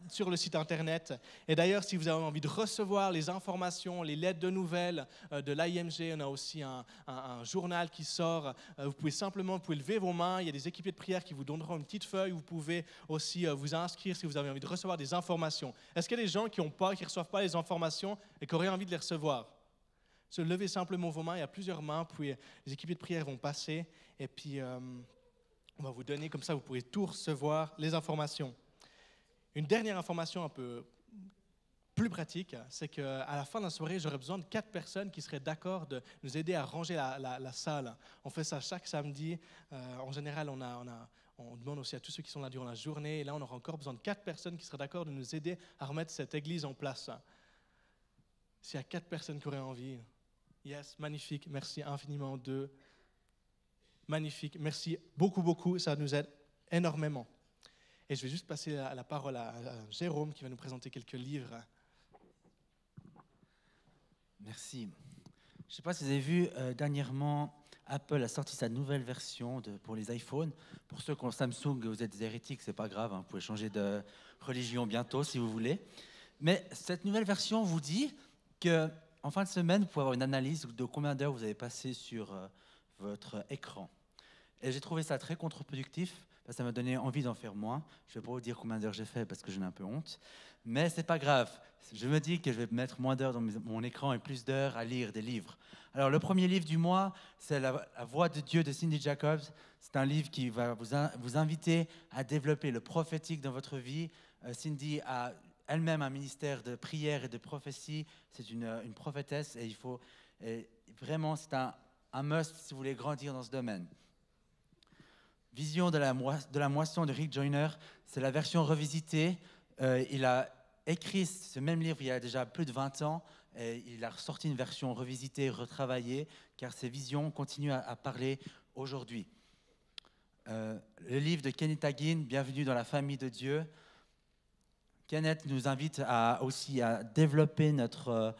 sur le site internet. Et d'ailleurs, si vous avez envie de recevoir les informations, les lettres de nouvelles de l'AIMG, on a aussi un journal qui sort, vous pouvez lever vos mains. Il y a des équipiers de prière qui vous donneront une petite feuille. Vous pouvez aussi vous inscrire si vous avez envie de recevoir des informations. Est-ce qu'il y a des gens qui ne reçoivent pas les informations et qui auraient envie de les recevoir? Levez simplement vos mains. Il y a plusieurs mains. Puis les équipiers de prière vont passer. Et puis, on va vous donner, comme ça, vous pourrez tout recevoir, les informations. Une dernière information un peu plus pratique, c'est qu'à la fin de la soirée, j'aurais besoin de 4 personnes qui seraient d'accord de nous aider à ranger la salle. On fait ça chaque samedi. En général, on demande aussi à tous ceux qui sont là durant la journée. Et là, on aura encore besoin de 4 personnes qui seraient d'accord de nous aider à remettre cette église en place. S'il y a 4 personnes qui auraient envie. Yes, magnifique. Merci infiniment. 2. Magnifique. Merci beaucoup, beaucoup. Ça nous aide énormément. Et je vais juste passer la parole à Jérôme qui va nous présenter quelques livres. Merci. Je ne sais pas si vous avez vu, dernièrement, Apple a sorti sa nouvelle version pour les iPhones. Pour ceux qui ont Samsung, vous êtes des hérétiques, ce n'est pas grave, hein, vous pouvez changer de religion bientôt si vous voulez. Mais cette nouvelle version vous dit qu'en fin de semaine, vous pouvez avoir une analyse de combien d'heures vous avez passé sur votre écran. Et j'ai trouvé ça très contre-productif. Ça m'a donné envie d'en faire moins. Je ne vais pas vous dire combien d'heures j'ai fait parce que j'en ai un peu honte. Mais ce n'est pas grave. Je me dis que je vais mettre moins d'heures dans mon écran et plus d'heures à lire des livres. Alors, le premier livre du mois, c'est La Voix de Dieu de Cindy Jacobs. C'est un livre qui va vous inviter à développer le prophétique dans votre vie. Cindy a elle-même un ministère de prière et de prophétie. C'est une prophétesse et vraiment, c'est un must si vous voulez grandir dans ce domaine. Vision de la moisson de Rick Joyner, c'est la version revisitée. Il a écrit ce même livre il y a déjà plus de 20 ans. Et il a ressorti une version revisitée, retravaillée, car ses visions continuent à parler aujourd'hui. Le livre de Kenneth Hagin, Bienvenue dans la famille de Dieu. Kenneth nous invite aussi à développer notre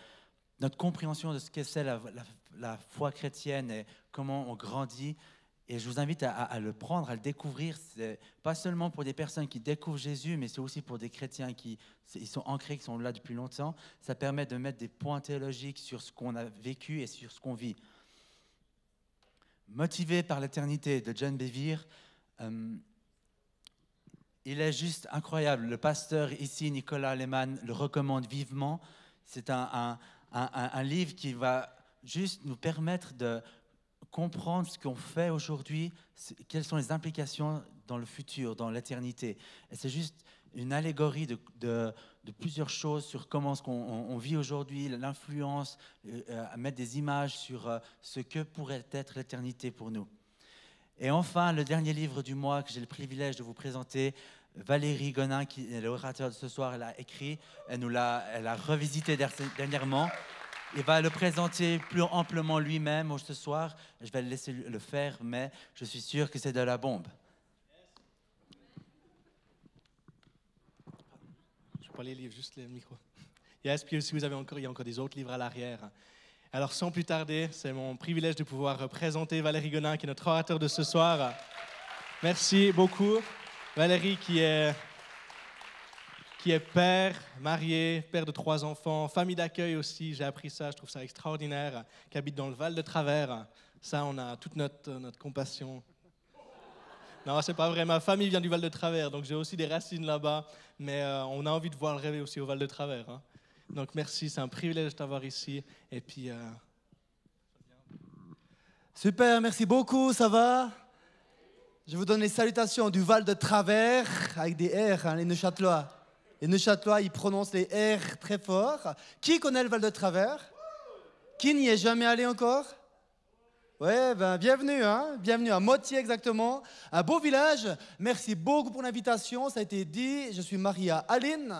compréhension de ce que c'est la foi chrétienne et comment on grandit. Et je vous invite à le prendre, à le découvrir. C'est pas seulement pour des personnes qui découvrent Jésus, mais c'est aussi pour des chrétiens ils sont ancrés, qui sont là depuis longtemps. Ça permet de mettre des points théologiques sur ce qu'on a vécu et sur ce qu'on vit. Motivé par l'éternité de John Bevere, il est juste incroyable. Le pasteur ici, Nicolas Lehmann, le recommande vivement. C'est un livre qui va juste nous permettre de comprendre ce qu'on fait aujourd'hui, quelles sont les implications dans le futur, dans l'éternité. Et c'est juste une allégorie de plusieurs choses sur comment on vit aujourd'hui, l'influence, à mettre des images sur ce que pourrait être l'éternité pour nous. Et enfin, le dernier livre du mois que j'ai le privilège de vous présenter, Valérie Gonin, qui est l'orateur de ce soir, elle a écrit, elle a revisité dernièrement. Il va le présenter plus amplement lui-même ce soir. Je vais le laisser le faire, mais je suis sûr que c'est de la bombe. Je ne vais pas les livres, juste le micro. Yes, puis si il y a encore des autres livres à l'arrière. Alors, sans plus tarder, c'est mon privilège de pouvoir présenter Valérie Gonin, qui est notre orateur de ce soir. Merci beaucoup. Valérie, qui est père, marié, père de 3 enfants, famille d'accueil aussi, j'ai appris ça, je trouve ça extraordinaire, qui habite dans le Val de Travers. Ça, on a toute notre compassion. Non, c'est pas vrai, ma famille vient du Val de Travers, donc j'ai aussi des racines là-bas, mais on a envie de voir le rêver aussi au Val de Travers. Hein. Donc merci, c'est un privilège de t'avoir ici. Et puis... Super, merci beaucoup, ça va? Je vous donne les salutations du Val de Travers, avec des R, hein, les Neuchâtelois. Les Neuchâtelois, ils prononcent les R très fort. Qui connaît le Val de Travers? Qui n'y est jamais allé encore? Ouais, ben bienvenue, hein? Bienvenue à Motier exactement. Un beau village. Merci beaucoup pour l'invitation. Ça a été dit. Je suis marié à Aline.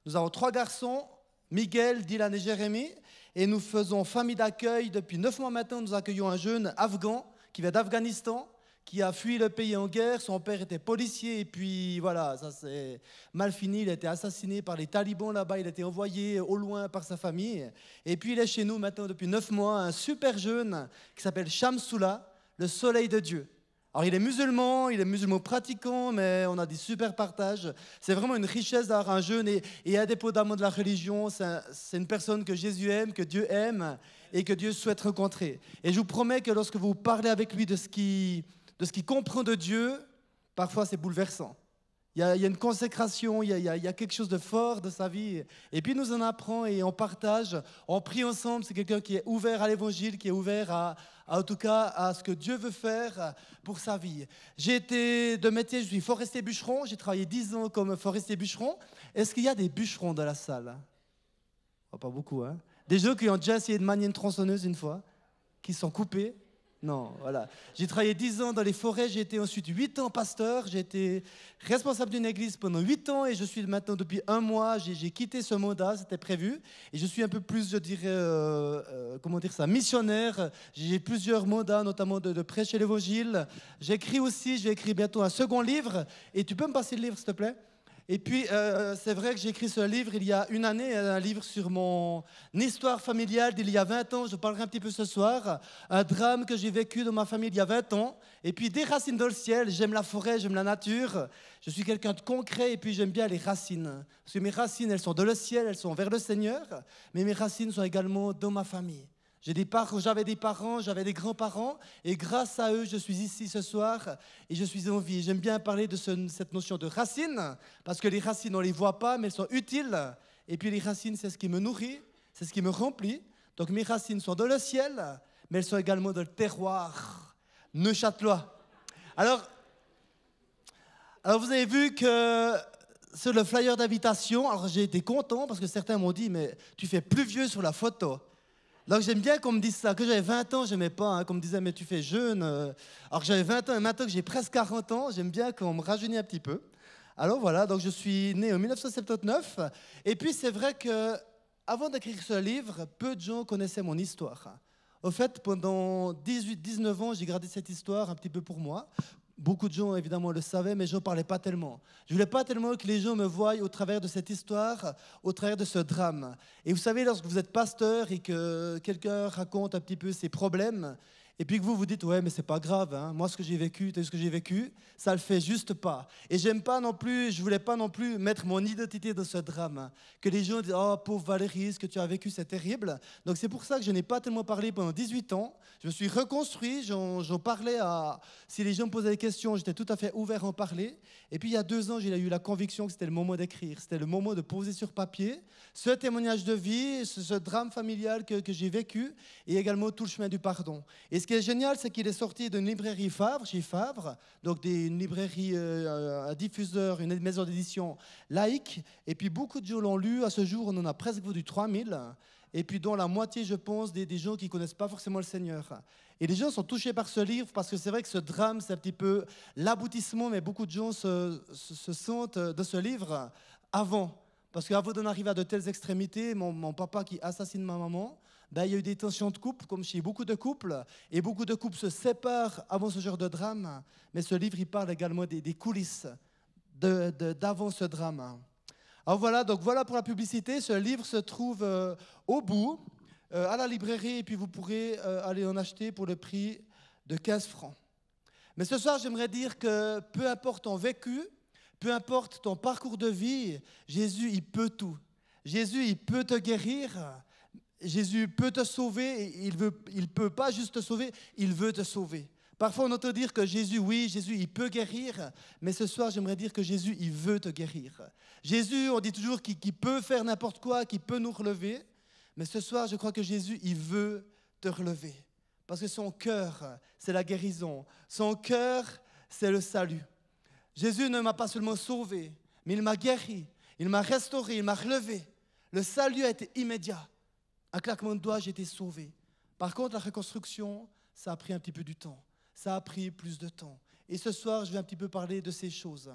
Nous avons 3 garçons, Miguel, Dylan et Jérémy. Et nous faisons famille d'accueil. Depuis 9 mois maintenant, nous accueillons un jeune Afghan qui vient d'Afghanistan, qui a fui le pays en guerre. Son père était policier et puis voilà, ça s'est mal fini. Il a été assassiné par les talibans là-bas. Il a été envoyé au loin par sa famille. Et puis il est chez nous maintenant depuis 9 mois, un super jeune qui s'appelle Shamsula, le soleil de Dieu. Alors il est musulman pratiquant, mais on a des super partages. C'est vraiment une richesse d'avoir un jeune et indépendamment de la religion, c'est une personne que Jésus aime, que Dieu aime et que Dieu souhaite rencontrer. Et je vous promets que lorsque vous parlez avec lui de ce qu'il comprend de Dieu, parfois c'est bouleversant. Il y a une consécration, il y a quelque chose de fort de sa vie. Et puis il nous en apprend et on partage, on prie ensemble. C'est quelqu'un qui est ouvert à l'évangile, qui est ouvert en tout cas à ce que Dieu veut faire pour sa vie. J'ai été de métier, je suis forestier bûcheron. J'ai travaillé 10 ans comme forestier bûcheron. Est-ce qu'il y a des bûcherons dans la salle? Oh, pas beaucoup, hein? Des gens qui ont déjà essayé de manier une tronçonneuse une fois, qui sont coupés? Non, voilà. J'ai travaillé 10 ans dans les forêts, j'ai été ensuite 8 ans pasteur, j'ai été responsable d'une église pendant 8 ans et je suis maintenant depuis 1 mois, j'ai quitté ce mandat, c'était prévu, et je suis un peu plus, je dirais, missionnaire. J'ai plusieurs mandats, notamment de prêcher l'évangile. J'écris aussi, j'ai écrit bientôt un second livre, et tu peux me passer le livre s'il te plaît? Et puis, c'est vrai que j'ai écrit ce livre il y a 1 année, un livre sur mon histoire familiale d'il y a 20 ans. Je parlerai un petit peu ce soir. Un drame que j'ai vécu dans ma famille il y a 20 ans. Et puis, des racines dans le ciel. J'aime la forêt, j'aime la nature. Je suis quelqu'un de concret et puis j'aime bien les racines. Parce que mes racines, elles sont dans le ciel, elles sont vers le Seigneur. Mais mes racines sont également dans ma famille. J'avais des parents, j'avais des grands-parents, et grâce à eux, je suis ici ce soir, et je suis en vie. J'aime bien parler de cette notion de racines, parce que les racines, on ne les voit pas, mais elles sont utiles. Et puis les racines, c'est ce qui me nourrit, c'est ce qui me remplit. Donc mes racines sont dans le ciel, mais elles sont également dans le terroir neuchâtelois. Alors vous avez vu que sur le flyer d'invitation, alors j'ai été content, parce que certains m'ont dit, mais tu fais plus vieux sur la photo. Donc j'aime bien qu'on me dise ça. Que j'avais 20 ans, je n'aimais pas, hein, qu'on me disait mais tu fais jeune. Alors que j'avais 20 ans et maintenant que j'ai presque 40 ans, j'aime bien qu'on me rajeunisse un petit peu. Alors voilà, donc je suis né en 1979. Et puis c'est vrai que avant d'écrire ce livre, peu de gens connaissaient mon histoire. Au fait, pendant 18-19 ans, j'ai gardé cette histoire un petit peu pour moi. Beaucoup de gens, évidemment, le savaient, mais je n'en parlais pas tellement. Je ne voulais pas tellement que les gens me voient au travers de cette histoire, au travers de ce drame. Et vous savez, lorsque vous êtes pasteur et que quelqu'un raconte un petit peu ses problèmes, et puis que vous vous dites, ouais, mais c'est pas grave, hein. Moi, ce que j'ai vécu, ce que j'ai vécu, ça le fait juste pas. Et je voulais pas non plus mettre mon identité dans ce drame. Que les gens disent, oh, pauvre Valérie, ce que tu as vécu, c'est terrible. Donc c'est pour ça que je n'ai pas tellement parlé pendant 18 ans. Je me suis reconstruit, j'en parlais si les gens me posaient des questions, j'étais tout à fait ouvert à en parler. Et puis il y a 2 ans, j'ai eu la conviction que c'était le moment d'écrire. C'était le moment de poser sur papier ce témoignage de vie, ce drame familial que j'ai vécu, et également tout le chemin du pardon. Et ce qui est génial, c'est qu'il est sorti d'une librairie Favre, chez Favre, donc une librairie, un diffuseur, une maison d'édition laïque. Et puis beaucoup de gens l'ont lu. À ce jour, on en a presque vendu 3000. Et puis dont la moitié, je pense, des gens qui ne connaissent pas forcément le Seigneur. Et les gens sont touchés par ce livre parce que c'est vrai que ce drame, c'est un petit peu l'aboutissement, mais beaucoup de gens se sentent de ce livre avant. Parce qu'avant d'en arriver à de telles extrémités, mon papa qui assassine ma maman, il y a eu des tensions de couple, comme chez beaucoup de couples, et beaucoup de couples se séparent avant ce genre de drame. Mais ce livre, il parle également des coulisses d'avant ce drame. Alors voilà, donc voilà pour la publicité. Ce livre se trouve au bout, à la librairie, et puis vous pourrez aller en acheter pour le prix de 15 francs. Mais ce soir, j'aimerais dire que peu importe ton vécu, peu importe ton parcours de vie, Jésus, il peut tout. Jésus, il peut te guérir. Jésus peut te sauver. Il ne peut pas juste te sauver, il veut te sauver. Parfois, on entend dire que Jésus, oui, Jésus, il peut guérir. Mais ce soir, j'aimerais dire que Jésus, il veut te guérir. Jésus, on dit toujours qu'il peut faire n'importe quoi, qu'il peut nous relever. Mais ce soir, je crois que Jésus, il veut te relever. Parce que son cœur, c'est la guérison. Son cœur, c'est le salut. Jésus ne m'a pas seulement sauvé, mais il m'a guéri, il m'a restauré, il m'a relevé. Le salut a été immédiat. Un claquement de doigts, j'ai été sauvé. Par contre, la reconstruction, ça a pris un petit peu du temps. Ça a pris plus de temps. Et ce soir, je vais un petit peu parler de ces choses.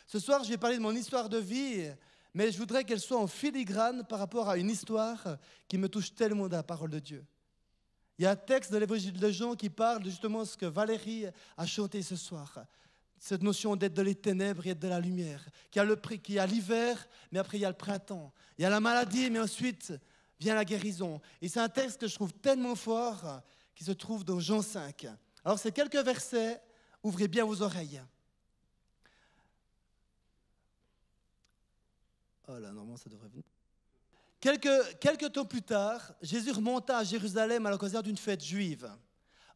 Ce soir, je vais parler de mon histoire de vie, mais je voudrais qu'elle soit en filigrane par rapport à une histoire qui me touche tellement de la parole de Dieu. Il y a un texte de l'évangile de Jean qui parle de justement ce que Valérie a chanté ce soir. Cette notion d'être de les ténèbres et être de la lumière. Qu'il y a l'hiver, mais après il y a le printemps. Il y a la maladie, mais ensuite vient la guérison. Et c'est un texte que je trouve tellement fort qui se trouve dans Jean 5. Alors c'est quelques versets, ouvrez bien vos oreilles. Oh là, normalement ça devrait venir. Quelques temps plus tard, Jésus remonta à Jérusalem à l'occasion d'une fête juive.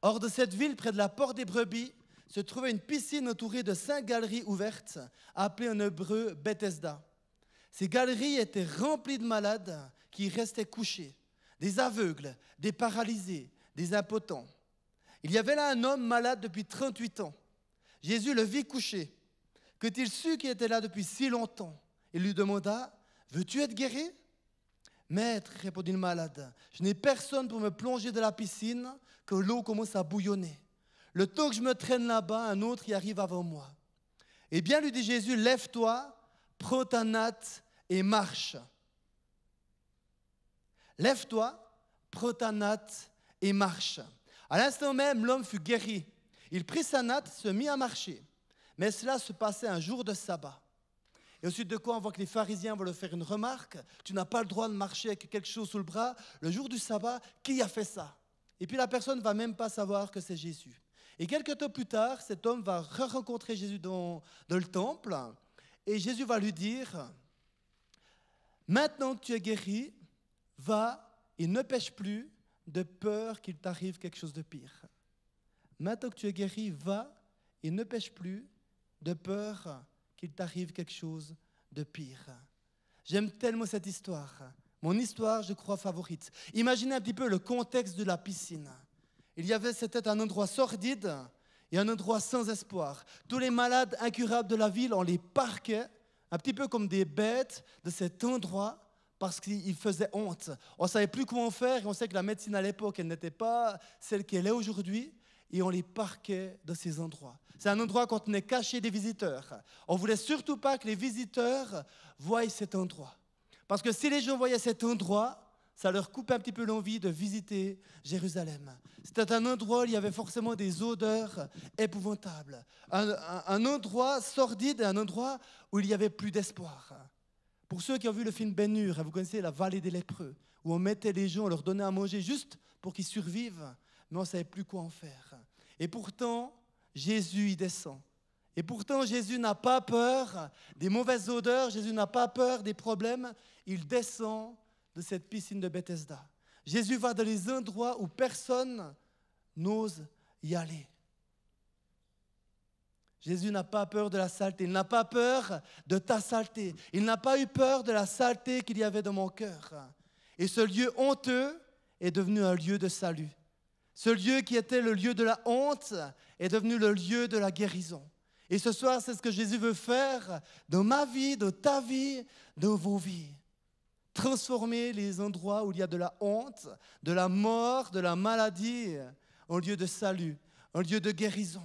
Hors de cette ville, près de la porte des brebis, se trouvait une piscine entourée de 5 galeries ouvertes, appelées en hébreu Bethesda. Ces galeries étaient remplies de malades qui y restaient couchés, des aveugles, des paralysés, des impotents. Il y avait là un homme malade depuis 38 ans. Jésus le vit couché. Que-t-il su qu'il était là depuis si longtemps? Il lui demanda, « Veux-tu être guéri ?» « Maître, répondit le malade, je n'ai personne pour me plonger de la piscine que l'eau commence à bouillonner. Le temps que je me traîne là-bas, un autre y arrive avant moi. Eh bien, lui dit Jésus, lève-toi, prends ta natte et marche. Lève-toi, prends ta natte et marche. À l'instant même, l'homme fut guéri. Il prit sa natte, se mit à marcher. Mais cela se passait un jour de sabbat. Et ensuite de quoi on voit que les pharisiens vont leur faire une remarque. Tu n'as pas le droit de marcher avec quelque chose sous le bras. Le jour du sabbat, qui a fait ça? Et puis la personne ne va même pas savoir que c'est Jésus. Et quelques temps plus tard, cet homme va rencontrer Jésus dans le temple. Et Jésus va lui dire, maintenant que tu es guéri, va et ne pêche plus de peur qu'il t'arrive quelque chose de pire. Maintenant que tu es guéri, va et ne pêche plus de peur qu'il t'arrive quelque chose de pire. J'aime tellement cette histoire. Mon histoire, je crois, favorite. Imaginez un petit peu le contexte de la piscine. C'était un endroit sordide et un endroit sans espoir. Tous les malades incurables de la ville, on les parquait, un petit peu comme des bêtes de cet endroit, parce qu'ils faisaient honte. On ne savait plus comment faire, et on sait que la médecine à l'époque, elle n'était pas celle qu'elle est aujourd'hui, et on les parquait dans ces endroits. C'est un endroit qu'on tenait caché des visiteurs. On ne voulait surtout pas que les visiteurs voient cet endroit. Parce que si les gens voyaient cet endroit, ça leur coupe un petit peu l'envie de visiter Jérusalem. C'était un endroit où il y avait forcément des odeurs épouvantables. Un endroit sordide et un endroit où il n'y avait plus d'espoir. Pour ceux qui ont vu le film Ben-Hur, vous connaissez la vallée des lépreux, où on mettait les gens, on leur donnait à manger juste pour qu'ils survivent, mais on ne savait plus quoi en faire. Et pourtant, Jésus y descend. Et pourtant, Jésus n'a pas peur des mauvaises odeurs, Jésus n'a pas peur des problèmes. Il descend de cette piscine de Bethesda. Jésus va dans les endroits où personne n'ose y aller. Jésus n'a pas peur de la saleté, il n'a pas peur de ta saleté. Il n'a pas eu peur de la saleté qu'il y avait dans mon cœur. Et ce lieu honteux est devenu un lieu de salut. Ce lieu qui était le lieu de la honte est devenu le lieu de la guérison. Et ce soir, c'est ce que Jésus veut faire dans ma vie, dans ta vie, dans vos vies. Transformer les endroits où il y a de la honte, de la mort, de la maladie, en lieu de salut, en lieu de guérison.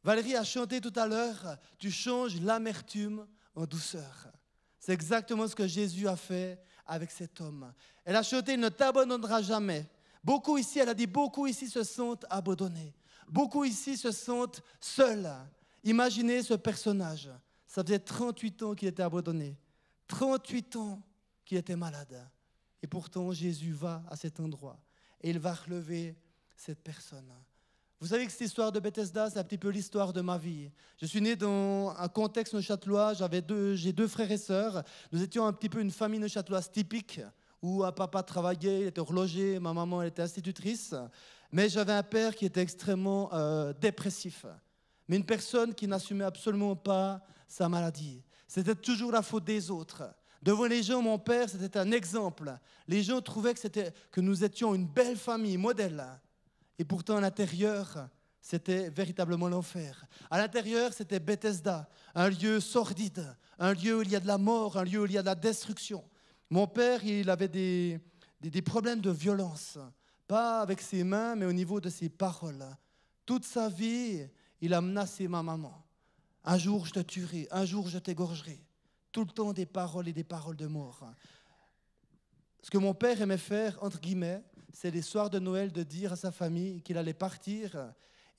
Valérie a chanté tout à l'heure, tu changes l'amertume en douceur. C'est exactement ce que Jésus a fait avec cet homme. Elle a chanté, il ne t'abandonnera jamais. Beaucoup ici, elle a dit, beaucoup ici se sentent abandonnés. Beaucoup ici se sentent seuls. Imaginez ce personnage. Ça faisait 38 ans qu'il était abandonné. 38 ans qu'il était malade. Et pourtant, Jésus va à cet endroit. Et il va relever cette personne. Vous savez que cette histoire de Bethesda, c'est un petit peu l'histoire de ma vie. Je suis né dans un contexte neuchâtelois. J'ai deux frères et sœurs. Nous étions un petit peu une famille neuchâteloise typique, où un papa travaillait, il était horloger, ma maman elle était institutrice. Mais j'avais un père qui était extrêmement dépressif. Mais une personne qui n'assumait absolument pas sa maladie. C'était toujours la faute des autres. Devant les gens, mon père, c'était un exemple. Les gens trouvaient que nous étions une belle famille, modèle. Et pourtant, à l'intérieur, c'était véritablement l'enfer. À l'intérieur, c'était Bethesda, un lieu sordide, un lieu où il y a de la mort, un lieu où il y a de la destruction. Mon père, il avait des problèmes de violence. Pas avec ses mains, mais au niveau de ses paroles. Toute sa vie, il a menacé ma maman. Un jour, je te tuerai. Un jour, je t'égorgerai. Tout le temps, des paroles et des paroles de mort. Ce que mon père aimait faire, entre guillemets, c'est les soirs de Noël de dire à sa famille qu'il allait partir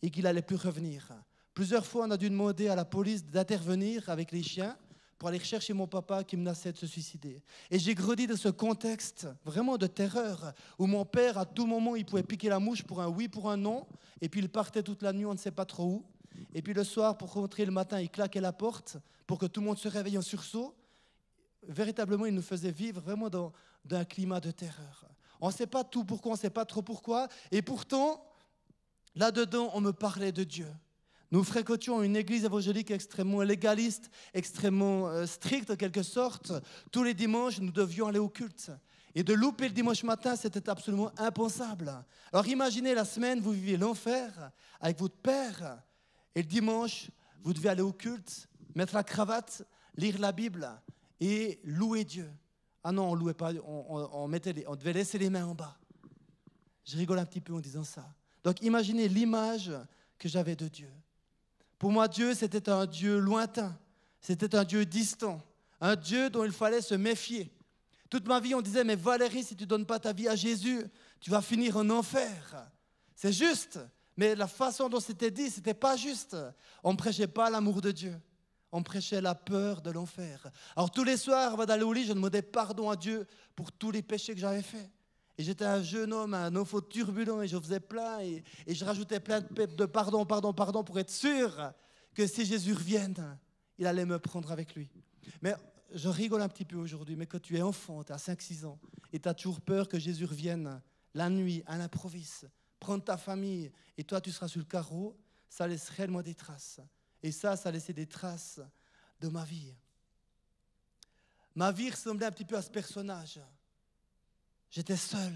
et qu'il n'allait plus revenir. Plusieurs fois, on a dû demander à la police d'intervenir avec les chiens pour aller chercher mon papa qui menaçait de se suicider. Et j'ai grandi dans ce contexte vraiment de terreur, où mon père, à tout moment, il pouvait piquer la mouche pour un oui, pour un non, et puis il partait toute la nuit, on ne sait pas trop où. Et puis le soir, pour rentrer le matin, il claquait la porte pour que tout le monde se réveille en sursaut. Véritablement, il nous faisait vivre vraiment dans un climat de terreur. On ne sait pas tout pourquoi, on ne sait pas trop pourquoi, et pourtant, là-dedans, on me parlait de Dieu. Nous fréquentions une église évangélique extrêmement légaliste, extrêmement stricte en quelque sorte. Tous les dimanches, nous devions aller au culte. Et de louper le dimanche matin, c'était absolument impensable. Alors imaginez la semaine, vous vivez l'enfer avec votre père. Et le dimanche, vous devez aller au culte, mettre la cravate, lire la Bible et louer Dieu. Ah non, on louait pas, on devait laisser les mains en bas. Je rigole un petit peu en disant ça. Donc imaginez l'image que j'avais de Dieu. Pour moi, Dieu, c'était un Dieu lointain, c'était un Dieu distant, un Dieu dont il fallait se méfier. Toute ma vie, on disait, mais Valérie, si tu ne donnes pas ta vie à Jésus, tu vas finir en enfer. C'est juste, mais la façon dont c'était dit, ce n'était pas juste. On ne prêchait pas l'amour de Dieu, on prêchait la peur de l'enfer. Alors tous les soirs, avant d'aller au lit, je demandais pardon à Dieu pour tous les péchés que j'avais faits. Et j'étais un jeune homme, un enfant turbulent, et je faisais plein, et je rajoutais plein de pardon pour être sûr que si Jésus revienne, il allait me prendre avec lui. Mais je rigole un petit peu aujourd'hui, mais quand tu es enfant, tu as 5-6 ans, et tu as toujours peur que Jésus revienne la nuit, à l'improviste, prendre ta famille, et toi tu seras sur le carreau, ça laisse réellement des traces. Et ça laissait des traces de ma vie. Ma vie ressemblait un petit peu à ce personnage. J'étais seul,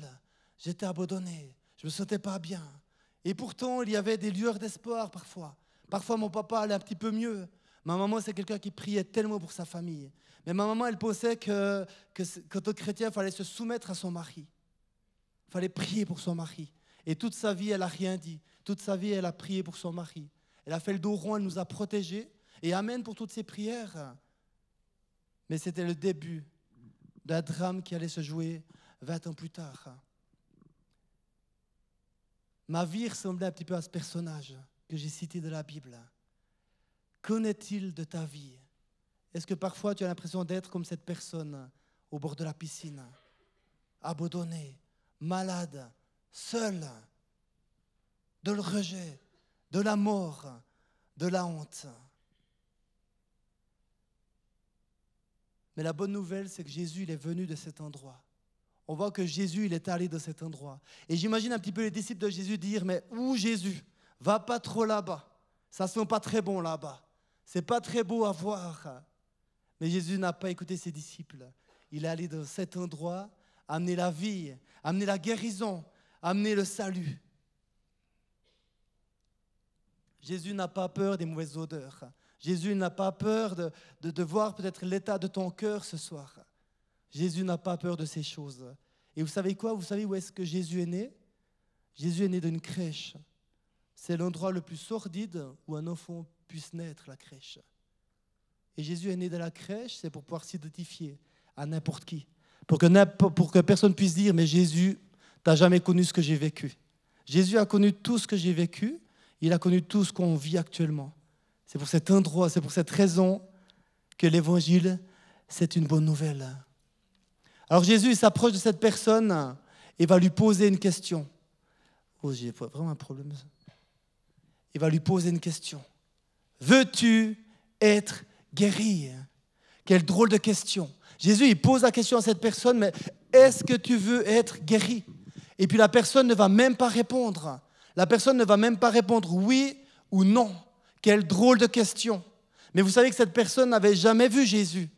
j'étais abandonné, je ne me sentais pas bien. Et pourtant, il y avait des lueurs d'espoir parfois. Parfois, mon papa allait un petit peu mieux. Ma maman, c'est quelqu'un qui priait tellement pour sa famille. Mais ma maman, elle pensait que qu'en tant que chrétien, il fallait se soumettre à son mari. Il fallait prier pour son mari. Et toute sa vie, elle n'a rien dit. Toute sa vie, elle a prié pour son mari. Elle a fait le dos rond, elle nous a protégés. Et amen pour toutes ces prières. Mais c'était le début d'un drame qui allait se jouer 20 ans plus tard. Ma vie ressemblait un petit peu à ce personnage que j'ai cité de la Bible. Qu'en est-il de ta vie? Est-ce que parfois tu as l'impression d'être comme cette personne au bord de la piscine, abandonnée, malade, seule, de le rejet, de la mort, de la honte? Mais la bonne nouvelle, c'est que Jésus, il est venu de cet endroit. On voit que Jésus, il est allé de cet endroit. Et j'imagine un petit peu les disciples de Jésus dire, mais où Jésus? Va pas trop là-bas. Ça ne sent pas très bon là-bas. C'est pas très beau à voir. Mais Jésus n'a pas écouté ses disciples. Il est allé dans cet endroit, amener la vie, amener la guérison, amener le salut. Jésus n'a pas peur des mauvaises odeurs. Jésus n'a pas peur de voir peut-être l'état de ton cœur ce soir. Jésus n'a pas peur de ces choses. Et vous savez quoi? Vous savez où est-ce que Jésus est né? Jésus est né d'une crèche. C'est l'endroit le plus sordide où un enfant puisse naître, la crèche. Et Jésus est né de la crèche, c'est pour pouvoir s'identifier à n'importe qui. Pour que personne puisse dire, mais Jésus, tu n'as jamais connu ce que j'ai vécu. Jésus a connu tout ce que j'ai vécu. Il a connu tout ce qu'on vit actuellement. C'est pour cet endroit, c'est pour cette raison que l'évangile, c'est une bonne nouvelle. Alors Jésus, il s'approche de cette personne et va lui poser une question. Oh, j'ai vraiment un problème. Il va lui poser une question. Veux-tu être guéri? Quelle drôle de question. Jésus, il pose la question à cette personne, mais est-ce que tu veux être guéri? Et puis la personne ne va même pas répondre. La personne ne va même pas répondre oui ou non. Quelle drôle de question. Mais vous savez que cette personne n'avait jamais vu Jésus.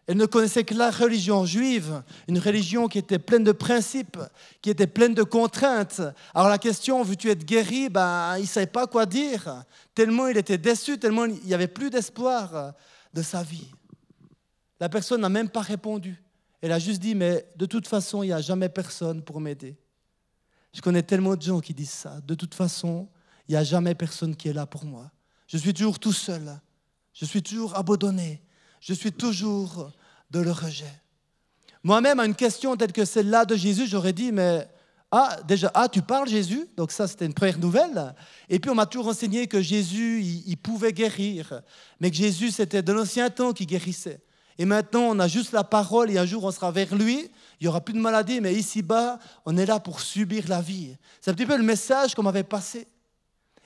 Elle ne connaissait que la religion juive, une religion qui était pleine de principes, qui était pleine de contraintes. Alors la question, veux-tu être guéri? Il ne savait pas quoi dire, tellement il était déçu, tellement il n'y avait plus d'espoir de sa vie. La personne n'a même pas répondu. Elle a juste dit, mais de toute façon, il n'y a jamais personne pour m'aider. Je connais tellement de gens qui disent ça. De toute façon, il n'y a jamais personne qui est là pour moi. Je suis toujours tout seul. Je suis toujours abandonné. Je suis toujours dans le rejet. Moi-même, à une question telle que celle-là de Jésus, j'aurais dit, mais déjà, tu parles Jésus, donc ça c'était une première nouvelle. Et puis on m'a toujours enseigné que Jésus, il pouvait guérir, mais que Jésus c'était de l'ancien temps qui guérissait. Et maintenant on a juste la parole et un jour on sera vers lui, il n'y aura plus de maladie, mais ici-bas, on est là pour subir la vie. C'est un petit peu le message qu'on m'avait passé.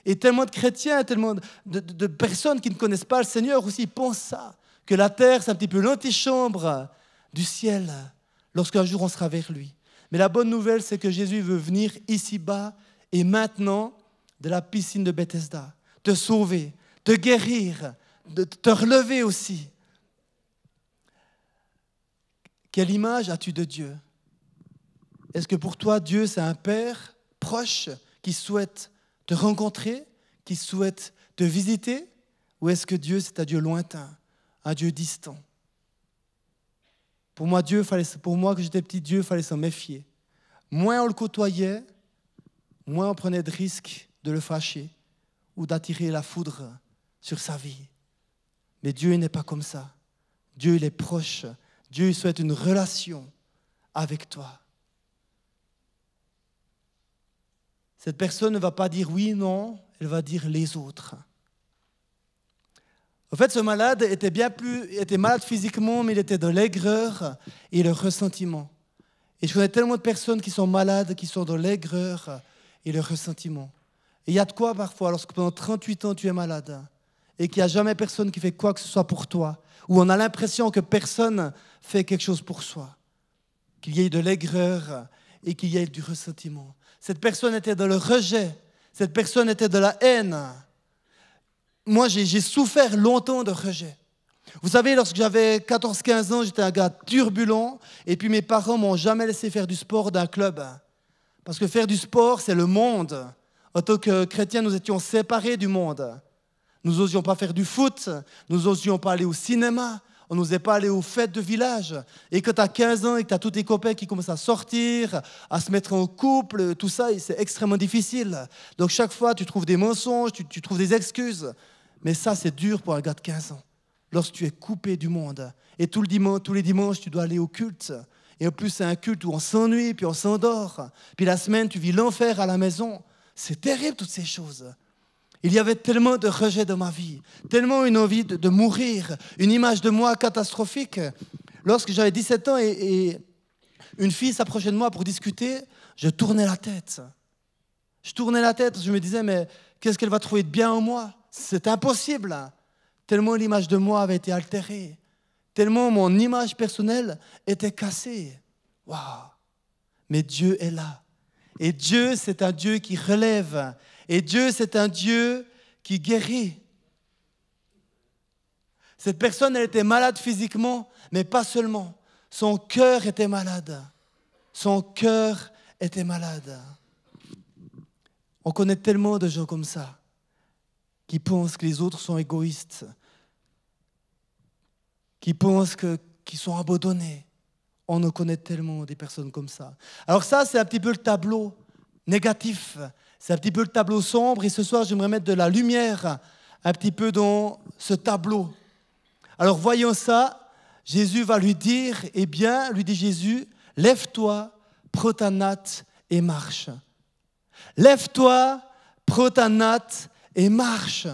Et tellement de chrétiens, tellement de personnes qui ne connaissent pas le Seigneur aussi pensent ça, que la terre c'est un petit peu l'antichambre du ciel, lorsqu'un jour on sera vers lui. Mais la bonne nouvelle, c'est que Jésus veut venir ici-bas et maintenant de la piscine de Bethesda, te sauver, te guérir, de te relever aussi. Quelle image as-tu de Dieu? Est-ce que pour toi, Dieu, c'est un Père proche qui souhaite te rencontrer, qui souhaite te visiter? Ou est-ce que Dieu, c'est un Dieu lointain, un Dieu distant? Pour moi, que j'étais petit, Dieu, il fallait s'en méfier. Moins on le côtoyait, moins on prenait de risques de le fâcher ou d'attirer la foudre sur sa vie. Mais Dieu, il n'est pas comme ça. Dieu, il est proche. Dieu, il souhaite une relation avec toi. Cette personne ne va pas dire oui, non, elle va dire les autres. En fait, ce malade était malade physiquement, mais il était dans l'aigreur et le ressentiment. Et je connais tellement de personnes qui sont malades, qui sont dans l'aigreur et le ressentiment. Et il y a de quoi parfois, lorsque pendant 38 ans tu es malade et qu'il n'y a jamais personne qui fait quoi que ce soit pour toi, où on a l'impression que personne fait quelque chose pour soi, qu'il y ait de l'aigreur et qu'il y ait du ressentiment. Cette personne était dans le rejet, cette personne était dans la haine. Moi, j'ai souffert longtemps de rejet. Vous savez, lorsque j'avais 14-15 ans, j'étais un gars turbulent et puis mes parents ne m'ont jamais laissé faire du sport d'un club. Parce que faire du sport, c'est le monde. En tant que chrétiens, nous étions séparés du monde. Nous n'osions pas faire du foot, nous n'osions pas aller au cinéma, on n'osait pas aller aux fêtes de village. Et quand tu as 15 ans et que tu as tous tes copains qui commencent à sortir, à se mettre en couple, tout ça, c'est extrêmement difficile. Donc chaque fois, tu trouves des mensonges, tu trouves des excuses. Mais ça, c'est dur pour un gars de 15 ans. Lorsque tu es coupé du monde. Et tous les dimanches, tu dois aller au culte. Et en plus, c'est un culte où on s'ennuie, puis on s'endort. Puis la semaine, tu vis l'enfer à la maison. C'est terrible, toutes ces choses. Il y avait tellement de rejet dans ma vie, tellement une envie de mourir, une image de moi catastrophique. Lorsque j'avais 17 ans et une fille s'approchait de moi pour discuter, je tournais la tête. Je me disais, mais qu'est-ce qu'elle va trouver de bien en moi? C'est impossible. Tellement l'image de moi avait été altérée, tellement mon image personnelle était cassée. Waouh! Mais Dieu est là. Et Dieu, c'est un Dieu qui relève. Et Dieu, c'est un Dieu qui guérit. Cette personne, elle était malade physiquement, mais pas seulement. Son cœur était malade. Son cœur était malade. On connaît tellement de gens comme ça, qui pensent que les autres sont égoïstes, qui pensent qu'ils sont abandonnés. On en connaît tellement des personnes comme ça. Alors ça, c'est un petit peu le tableau négatif. C'est un petit peu le tableau sombre. Et ce soir, j'aimerais mettre de la lumière un petit peu dans ce tableau. Alors, voyons ça. Jésus va lui dire, eh bien, lui dit Jésus, lève-toi, prends ta natte et marche. Lève-toi, prends ta natte et marche.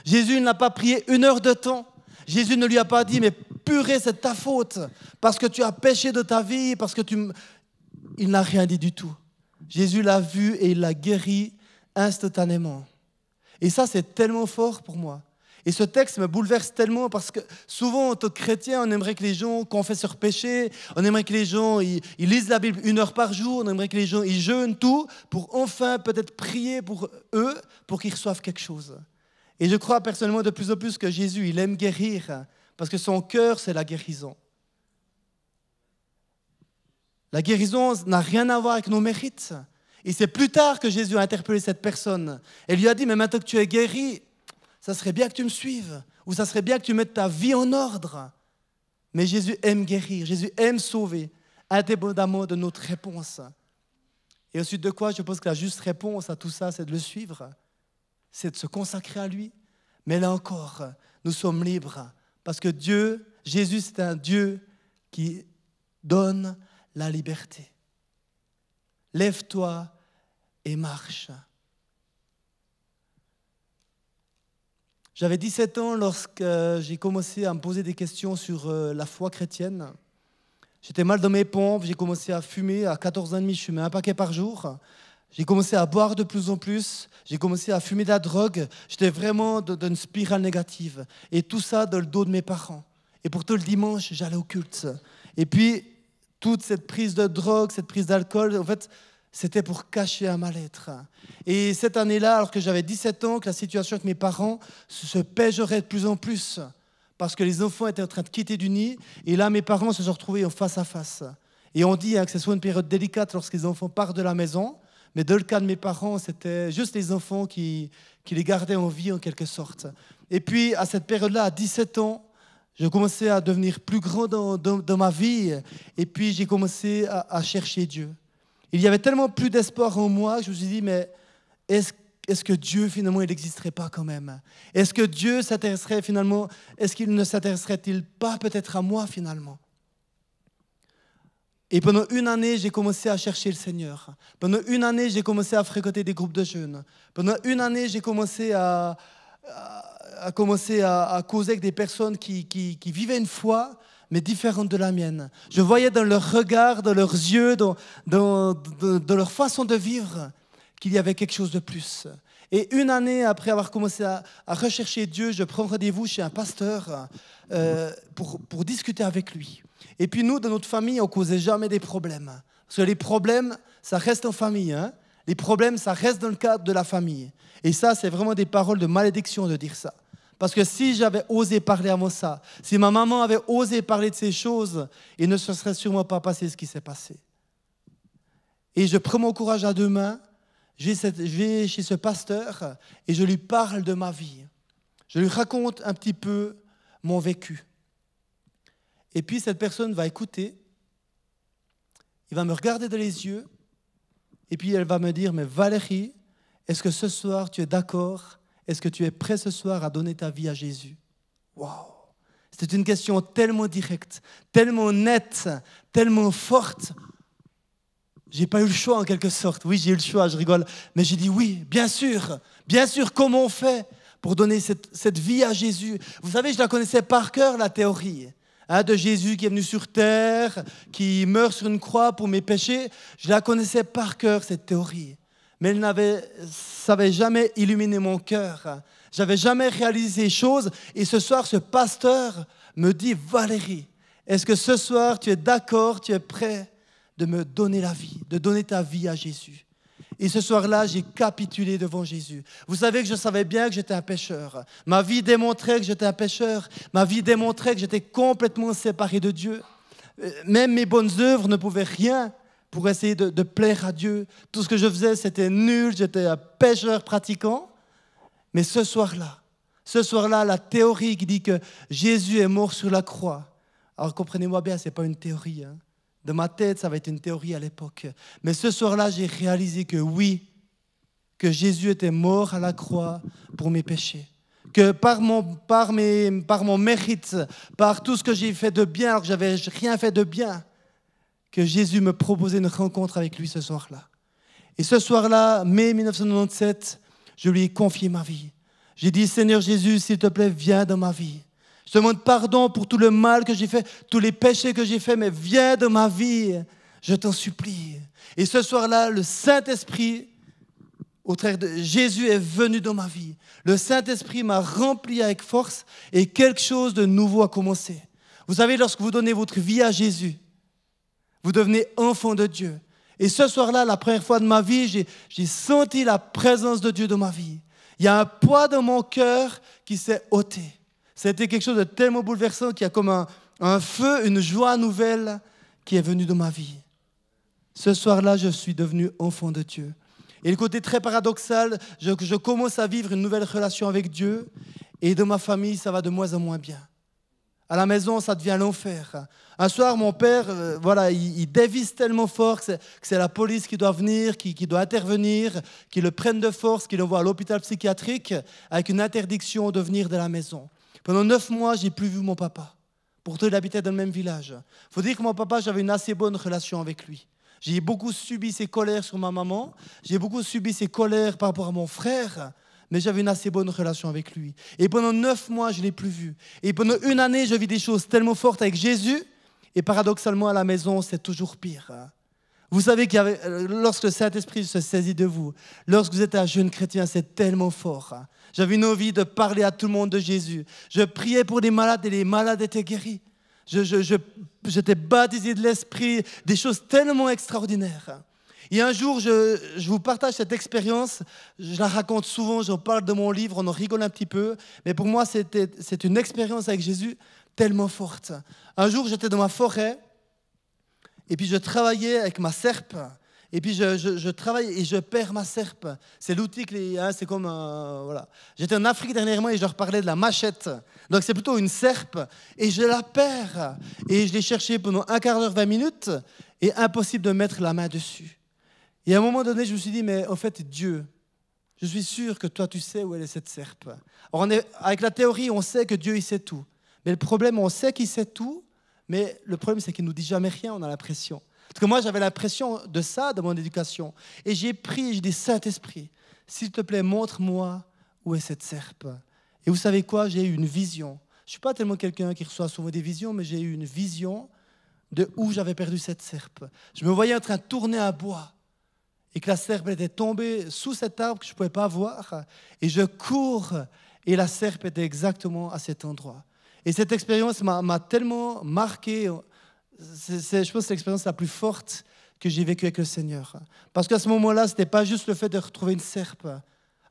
Jésus n'a pas prié 1 heure de temps. Jésus ne lui a pas dit, mais purée, c'est ta faute, parce que tu as péché de ta vie, parce que Il n'a rien dit du tout. Jésus l'a vu et il l'a guéri instantanément. Et ça, c'est tellement fort pour moi. Et ce texte me bouleverse tellement parce que souvent, en tant que chrétien, on aimerait que les gens confessent leur péché, on aimerait que les gens ils lisent la Bible 1 heure par jour, on aimerait que les gens ils jeûnent tout pour enfin peut-être prier pour eux, pour qu'ils reçoivent quelque chose. Et je crois personnellement de plus en plus que Jésus, il aime guérir parce que son cœur, c'est la guérison. La guérison n'a rien à voir avec nos mérites. Et c'est plus tard que Jésus a interpellé cette personne. Et lui a dit, mais maintenant que tu es guéri, ça serait bien que tu me suives, ou ça serait bien que tu mettes ta vie en ordre. Mais Jésus aime guérir, Jésus aime sauver, indépendamment de notre réponse. Et ensuite de quoi, je pense que la juste réponse à tout ça, c'est de le suivre, c'est de se consacrer à lui. Mais là encore, nous sommes libres, parce que Jésus, c'est un Dieu qui donne la liberté. lève-toi et marche. J'avais 17 ans lorsque j'ai commencé à me poser des questions sur la foi chrétienne. J'étais mal dans mes pompes, j'ai commencé à fumer. À 14 ans et demi, je fumais un paquet par jour. J'ai commencé à boire de plus en plus. J'ai commencé à fumer de la drogue. J'étais vraiment dans une spirale négative. Et tout ça dans le dos de mes parents. Et pourtant, le dimanche, j'allais au culte. Et puis, toute cette prise de drogue, cette prise d'alcool, en fait, c'était pour cacher un mal-être. Et cette année-là, alors que j'avais 17 ans, que la situation avec mes parents se péjorait de plus en plus, parce que les enfants étaient en train de quitter du nid, et là, mes parents se sont retrouvés en face à face. Et on dit que ce soit une période délicate lorsque les enfants partent de la maison, mais dans le cas de mes parents, c'était juste les enfants qui les gardaient en vie, en quelque sorte. Et puis, à cette période-là, à 17 ans, je commençais à devenir plus grand dans ma vie, et puis j'ai commencé à chercher Dieu. Il y avait tellement plus d'espoir en moi que je me suis dit, mais est-ce que Dieu, finalement, il n'existerait pas quand même? Est-ce que Dieu s'intéresserait finalement, est-ce qu'il ne s'intéresserait-il pas peut-être à moi finalement? Et pendant une année, j'ai commencé à chercher le Seigneur. Pendant une année, j'ai commencé à fréquenter des groupes de jeunes. Pendant une année, j'ai commencé à causer avec des personnes qui vivaient une foi, mais différente de la mienne. Je voyais dans leur regard, dans leurs yeux, dans leur façon de vivre, qu'il y avait quelque chose de plus. Et une année après avoir commencé à rechercher Dieu, je prends rendez-vous chez un pasteur pour discuter avec lui. Et puis nous, dans notre famille, on ne causait jamais des problèmes. Parce que les problèmes, ça reste en famille. Hein. Les problèmes, ça reste dans le cadre de la famille. Et ça, c'est vraiment des paroles de malédiction de dire ça. Parce que si j'avais osé parler avant ça, si ma maman avait osé parler de ces choses, il ne se serait sûrement pas passé ce qui s'est passé. Et je prends mon courage à deux mains, je vais chez ce pasteur et je lui parle de ma vie. Je lui raconte un petit peu mon vécu. Et puis cette personne va écouter, il va me regarder dans les yeux, et puis elle va me dire, mais Valérie, est-ce que ce soir tu es d'accord? Est-ce que tu es prêt ce soir à donner ta vie à Jésus? Waouh! C'était une question tellement directe, tellement nette, tellement forte. J'ai pas eu le choix en quelque sorte. Oui, j'ai eu le choix, je rigole. Mais j'ai dit oui, bien sûr, comment on fait pour donner cette vie à Jésus? Vous savez, je la connaissais par cœur, la théorie. De Jésus qui est venu sur terre, qui meurt sur une croix pour mes péchés. Je la connaissais par cœur, cette théorie. Mais ça n'avait jamais illuminé mon cœur. Je n'avais jamais réalisé ces choses. Et ce soir, ce pasteur me dit, Valérie, est-ce que ce soir, tu es d'accord, tu es prêt de me donner la vie, de donner ta vie à Jésus? Et ce soir-là, j'ai capitulé devant Jésus. Vous savez que je savais bien que j'étais un pécheur. Ma vie démontrait que j'étais un pécheur. Ma vie démontrait que j'étais complètement séparé de Dieu. Même mes bonnes œuvres ne pouvaient rien pour essayer de plaire à Dieu. Tout ce que je faisais, c'était nul, j'étais un pécheur pratiquant. Mais ce soir-là, la théorie qui dit que Jésus est mort sur la croix. Alors comprenez-moi bien, ce n'est pas une théorie. Hein. De ma tête, ça va être une théorie à l'époque. Mais ce soir-là, j'ai réalisé que oui, que Jésus était mort à la croix pour mes péchés. Que par mon mérite, par tout ce que j'ai fait de bien, alors que je n'avais rien fait de bien, que Jésus me proposait une rencontre avec lui ce soir-là. Et ce soir-là, mai 1997, je lui ai confié ma vie. J'ai dit, Seigneur Jésus, s'il te plaît, viens dans ma vie. Je te demande pardon pour tout le mal que j'ai fait, tous les péchés que j'ai fait, mais viens dans ma vie, je t'en supplie. Et ce soir-là, le Saint-Esprit, au travers de Jésus, est venu dans ma vie. Le Saint-Esprit m'a rempli avec force et quelque chose de nouveau a commencé. Vous savez, lorsque vous donnez votre vie à Jésus, vous devenez enfant de Dieu. Et ce soir-là, la première fois de ma vie, j'ai senti la présence de Dieu dans ma vie. Il y a un poids dans mon cœur qui s'est ôté. C'était quelque chose de tellement bouleversant qu'il y a comme un feu, une joie nouvelle qui est venue dans ma vie. Ce soir-là, je suis devenu enfant de Dieu. Et le côté très paradoxal, je commence à vivre une nouvelle relation avec Dieu. Et dans ma famille, ça va de moins en moins bien. À la maison, ça devient l'enfer. Un soir, mon père, il dévisse tellement fort que c'est la police qui doit venir, qui doit intervenir, qui le prenne de force, qui l'envoie à l'hôpital psychiatrique avec une interdiction de venir de la maison. Pendant 9 mois, je n'ai plus vu mon papa. Pourtant, il habitait dans le même village. Il faut dire que mon papa, j'avais une assez bonne relation avec lui. J'ai beaucoup subi ses colères sur ma maman. J'ai beaucoup subi ses colères par rapport à mon frère. Mais j'avais une assez bonne relation avec lui. Et pendant 9 mois, je ne l'ai plus vu. Et pendant 1 année, je vis des choses tellement fortes avec Jésus. Et paradoxalement, à la maison, c'est toujours pire. Vous savez qu'il y avait, lorsque le Saint-Esprit se saisit de vous, lorsque vous êtes un jeune chrétien, c'est tellement fort. J'avais une envie de parler à tout le monde de Jésus. Je priais pour des malades et les malades étaient guéris. J'étais baptisé de l'Esprit, des choses tellement extraordinaires. Et un jour, je vous partage cette expérience, je la raconte souvent, j'en parle de mon livre, on en rigole un petit peu, mais pour moi, c'est une expérience avec Jésus tellement forte. Un jour, j'étais dans ma forêt, et puis je travaillais avec ma serpe, et puis je travaille et je perds ma serpe. C'est l'outil c'est comme, voilà. J'étais en Afrique dernièrement et je leur parlais de la machette. Donc c'est plutôt une serpe, et je la perds. Et je l'ai cherchée pendant 15 20 minutes, et impossible de mettre la main dessus. Et à un moment donné, je me suis dit, mais en fait, Dieu, je suis sûr que toi, tu sais où elle est cette serpe. Alors, avec la théorie, on sait que Dieu, il sait tout. Mais le problème, on sait qu'il sait tout, mais le problème, c'est qu'il ne nous dit jamais rien, on a l'impression. Parce que moi, j'avais l'impression de ça, de mon éducation. Et j'ai prié, j'ai dit, Saint-Esprit, s'il te plaît, montre-moi où est cette serpe. Et vous savez quoi? J'ai eu une vision. Je ne suis pas tellement quelqu'un qui reçoit souvent des visions, mais j'ai eu une vision de où j'avais perdu cette serpe. Je me voyais en train de tourner un bois. Et que la serpe était tombée sous cet arbre que je ne pouvais pas voir. Et je cours, et la serpe était exactement à cet endroit. Et cette expérience m'a tellement marqué. Je pense que c'est l'expérience la plus forte que j'ai vécue avec le Seigneur. Parce qu'à ce moment-là, ce n'était pas juste le fait de retrouver une serpe.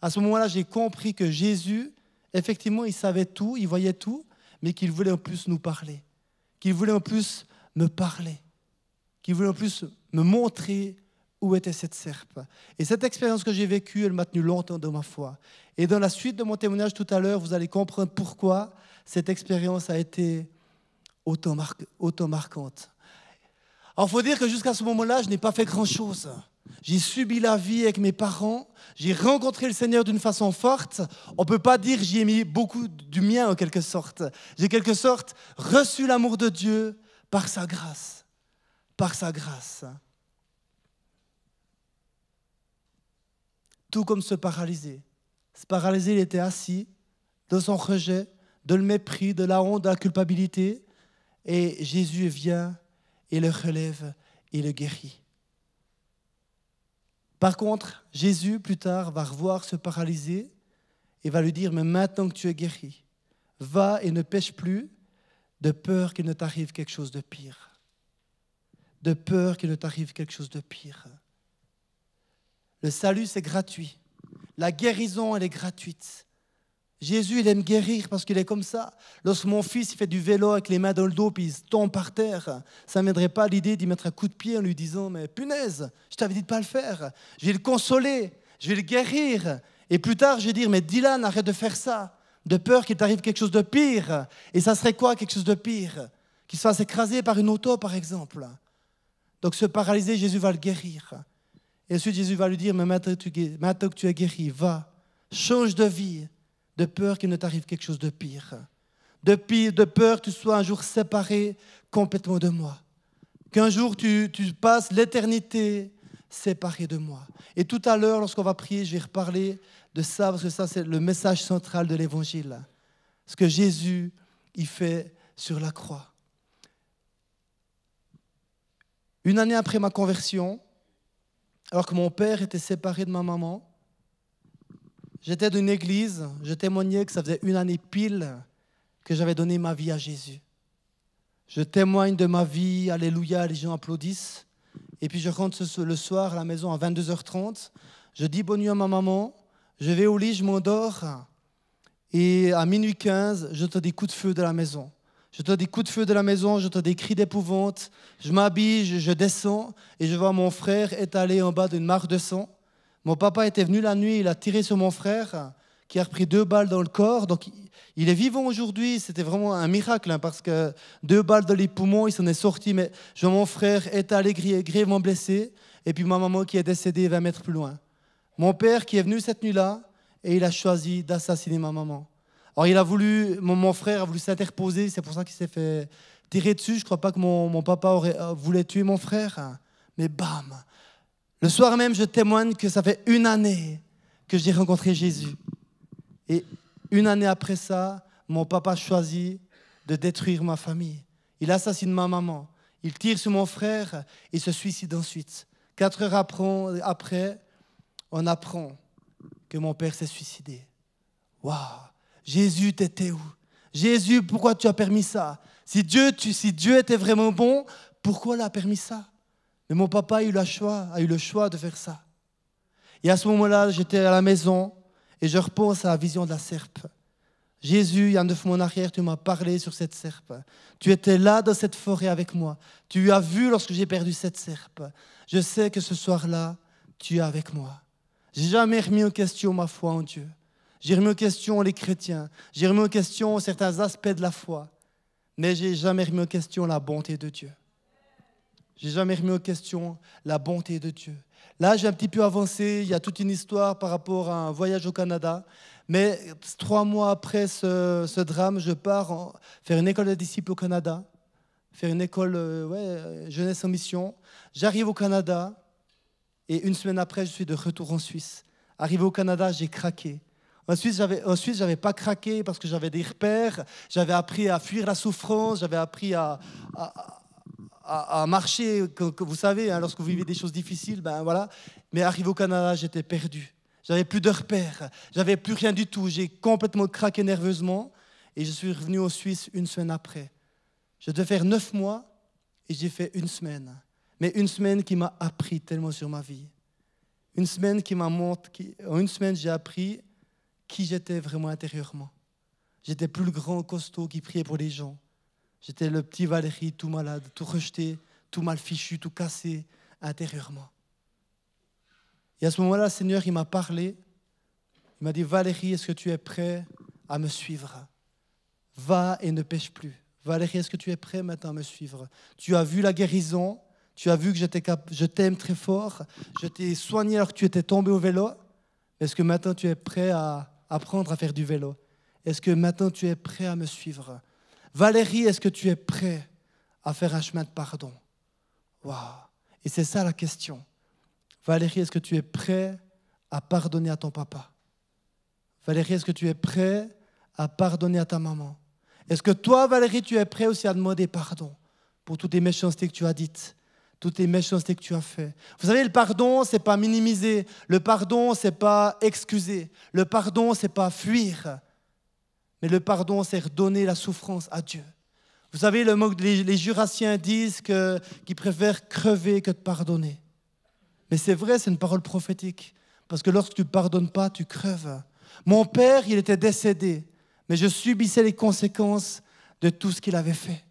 À ce moment-là, j'ai compris que Jésus, effectivement, il savait tout, il voyait tout, mais qu'il voulait en plus nous parler. Qu'il voulait en plus me parler. Qu'il voulait en plus me montrer où était cette serpe. Et cette expérience que j'ai vécue, elle m'a tenu longtemps dans ma foi. Et dans la suite de mon témoignage tout à l'heure, vous allez comprendre pourquoi cette expérience a été autant marquante. Alors, il faut dire que jusqu'à ce moment-là, je n'ai pas fait grand-chose. J'ai subi la vie avec mes parents. J'ai rencontré le Seigneur d'une façon forte. On ne peut pas dire que j'y ai mis beaucoup du mien, en quelque sorte. J'ai, en quelque sorte, reçu l'amour de Dieu par sa grâce. Par sa grâce. Tout comme ce paralysé. Ce paralysé, il était assis dans son rejet, de le mépris, de la honte, de la culpabilité. Et Jésus vient et le relève et le guérit. Par contre, Jésus, plus tard, va revoir ce paralysé et va lui dire, mais maintenant que tu es guéri, va et ne pêche plus, de peur qu'il ne t'arrive quelque chose de pire. De peur qu'il ne t'arrive quelque chose de pire. Le salut, c'est gratuit. La guérison, elle est gratuite. Jésus, il aime guérir parce qu'il est comme ça. Lorsque mon fils il fait du vélo avec les mains dans le dos puis il tombe par terre, ça ne m'aiderait pas l'idée d'y mettre un coup de pied en lui disant « Mais punaise, je t'avais dit de ne pas le faire. » Je vais le consoler, je vais le guérir. Et plus tard, je vais dire « Mais Dylan, arrête de faire ça. » De peur qu'il t'arrive quelque chose de pire. Et ça serait quoi, quelque chose de pire? Qu'il se fasse écraser par une auto, par exemple. Donc ce paralysé, Jésus va le guérir. Et ensuite, Jésus va lui dire, mais maintenant que tu es guéri, va, change de vie, de peur qu'il ne t'arrive quelque chose de pire. De peur que tu sois un jour séparé complètement de moi. Qu'un jour, tu passes l'éternité séparé de moi. Et tout à l'heure, lorsqu'on va prier, je vais reparler de ça, parce que ça, c'est le message central de l'Évangile. Ce que Jésus, il fait sur la croix. Une année après ma conversion, alors que mon père était séparé de ma maman, j'étais dans une église, je témoignais que ça faisait 1 année pile que j'avais donné ma vie à Jésus. Je témoigne de ma vie, alléluia, les gens applaudissent. Et puis je rentre le soir à la maison à 22h30, je dis bonne nuit à ma maman, je vais au lit, je m'endors, et à minuit 15, j'entends des coups de feu de la maison. J'entends des coups de feu de la maison, j'entends des cris d'épouvante. Je m'habille, je descends et je vois mon frère étalé en bas d'une mare de sang. Mon papa était venu la nuit, il a tiré sur mon frère qui a repris 2 balles dans le corps. Donc il est vivant aujourd'hui, c'était vraiment un miracle parce que 2 balles dans les poumons, il s'en est sorti. Mais je vois mon frère étalé, grièvement blessé et puis ma maman qui est décédée 20 mètres plus loin. Mon père qui est venu cette nuit-là et il a choisi d'assassiner ma maman. Alors mon frère a voulu s'interposer, c'est pour ça qu'il s'est fait tirer dessus. Je ne crois pas que mon papa voulait tuer mon frère. Mais bam, le soir même, je témoigne que ça fait 1 année que j'ai rencontré Jésus. Et 1 année après ça, mon papa choisit de détruire ma famille. Il assassine ma maman. Il tire sur mon frère et se suicide ensuite. 4 heures après, on apprend que mon père s'est suicidé. Waouh! Jésus, t'étais où? Jésus, pourquoi tu as permis ça? Si Dieu était vraiment bon, pourquoi il a permis ça? Mais mon papa a eu le choix de faire ça. Et à ce moment-là, j'étais à la maison et je repense à la vision de la serpe. Jésus, il y a 9 mois en arrière, tu m'as parlé sur cette serpe. Tu étais là dans cette forêt avec moi. Tu as vu lorsque j'ai perdu cette serpe. Je sais que ce soir-là, tu es avec moi. J'ai jamais remis en question ma foi en Dieu. J'ai remis en question les chrétiens. J'ai remis en question certains aspects de la foi. Mais j'ai jamais remis en question la bonté de Dieu. J'ai jamais remis en question la bonté de Dieu. Là, j'ai un petit peu avancé. Il y a toute une histoire par rapport à un voyage au Canada. Mais 3 mois après ce drame, je pars faire une école de disciples au Canada, faire une école jeunesse en mission. J'arrive au Canada et 1 semaine après, je suis de retour en Suisse. Arrivé au Canada, j'ai craqué. En Suisse, j'avais pas craqué parce que j'avais des repères. J'avais appris à fuir la souffrance. J'avais appris à marcher. Que vous savez, hein, lorsque vous vivez des choses difficiles, ben voilà. Mais arrivé au Canada, j'étais perdu. J'avais plus de repères, j'avais plus rien du tout. J'ai complètement craqué nerveusement et je suis revenu en Suisse 1 semaine après. Je devais faire 9 mois et j'ai fait 1 semaine. Mais 1 semaine qui m'a appris tellement sur ma vie. 1 semaine qui m'a montré, en 1 semaine, j'ai appris qui j'étais vraiment intérieurement. J'étais plus le grand costaud qui priait pour les gens. J'étais le petit Valérie, tout malade, tout rejeté, tout mal fichu, tout cassé intérieurement. Et à ce moment-là, le Seigneur, il m'a parlé. Il m'a dit, Valérie, est-ce que tu es prêt à me suivre? Va et ne pêche plus. Valérie, est-ce que tu es prêt maintenant à me suivre? Tu as vu la guérison. Tu as vu que je t'aime très fort. Je t'ai soigné alors que tu étais tombé au vélo. Est-ce que maintenant tu es prêt à apprendre à faire du vélo? Est-ce que maintenant tu es prêt à me suivre? Valérie, est-ce que tu es prêt à faire un chemin de pardon? Waouh! Et c'est ça la question. Valérie, est-ce que tu es prêt à pardonner à ton papa? Valérie, est-ce que tu es prêt à pardonner à ta maman? Est-ce que toi, Valérie, tu es prêt aussi à demander pardon pour toutes les méchancetés que tu as dites, toutes les méchancetés que tu as faites? Vous savez, le pardon, ce n'est pas minimiser. Le pardon, ce n'est pas excuser. Le pardon, ce n'est pas fuir. Mais le pardon, c'est redonner la souffrance à Dieu. Vous savez, les Jurassiens disent qu'ils préfèrent crever que de pardonner. Mais c'est vrai, c'est une parole prophétique. Parce que lorsque tu ne pardonnes pas, tu crèves. Mon père, il était décédé, mais je subissais les conséquences de tout ce qu'il avait fait.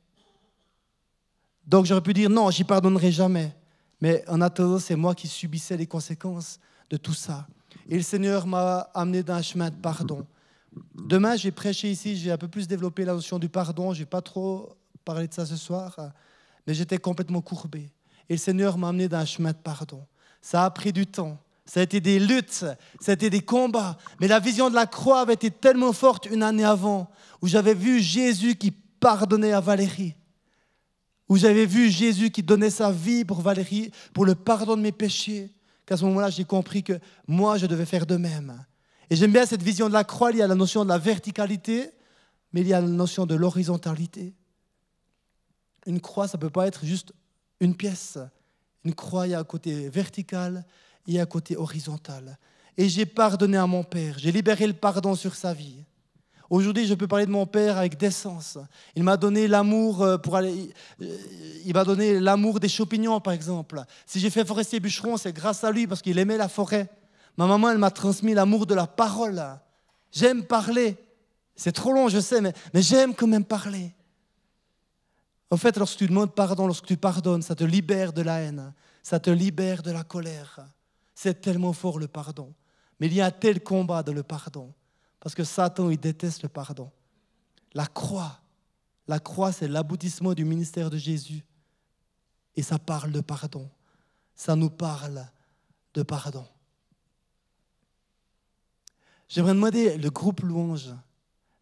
Donc j'aurais pu dire non, j'y pardonnerai jamais. Mais en attendant, c'est moi qui subissais les conséquences de tout ça. Et le Seigneur m'a amené dans un chemin de pardon. Demain, je vais prêcher ici, je vais un peu plus développer la notion du pardon. Je ne vais pas trop parler de ça ce soir, mais j'étais complètement courbé. Et le Seigneur m'a amené dans un chemin de pardon. Ça a pris du temps. Ça a été des luttes, ça a été des combats. Mais la vision de la croix avait été tellement forte 1 année avant, où j'avais vu Jésus qui pardonnait à Valérie, où j'avais vu Jésus qui donnait sa vie pour Valérie, pour le pardon de mes péchés, qu'à ce moment-là, j'ai compris que moi, je devais faire de même. Et j'aime bien cette vision de la croix. Il y a la notion de la verticalité, mais il y a la notion de l'horizontalité. Une croix, ça ne peut pas être juste une pièce. Une croix, il y a un côté vertical, il y a un côté horizontal. Et j'ai pardonné à mon père. J'ai libéré le pardon sur sa vie. Aujourd'hui, je peux parler de mon père avec décence. Il m'a donné l'amour il m'a donné l'amour des champignons, par exemple. Si j'ai fait forestier bûcheron, c'est grâce à lui, parce qu'il aimait la forêt. Ma maman, elle m'a transmis l'amour de la parole. J'aime parler. C'est trop long, je sais, mais j'aime quand même parler. En fait, lorsque tu demandes pardon, lorsque tu pardonnes, ça te libère de la haine, ça te libère de la colère. C'est tellement fort le pardon. Mais il y a un tel combat dans le pardon, parce que Satan, il déteste le pardon. La croix, c'est l'aboutissement du ministère de Jésus. Et ça parle de pardon. Ça nous parle de pardon. J'aimerais demander le groupe Louange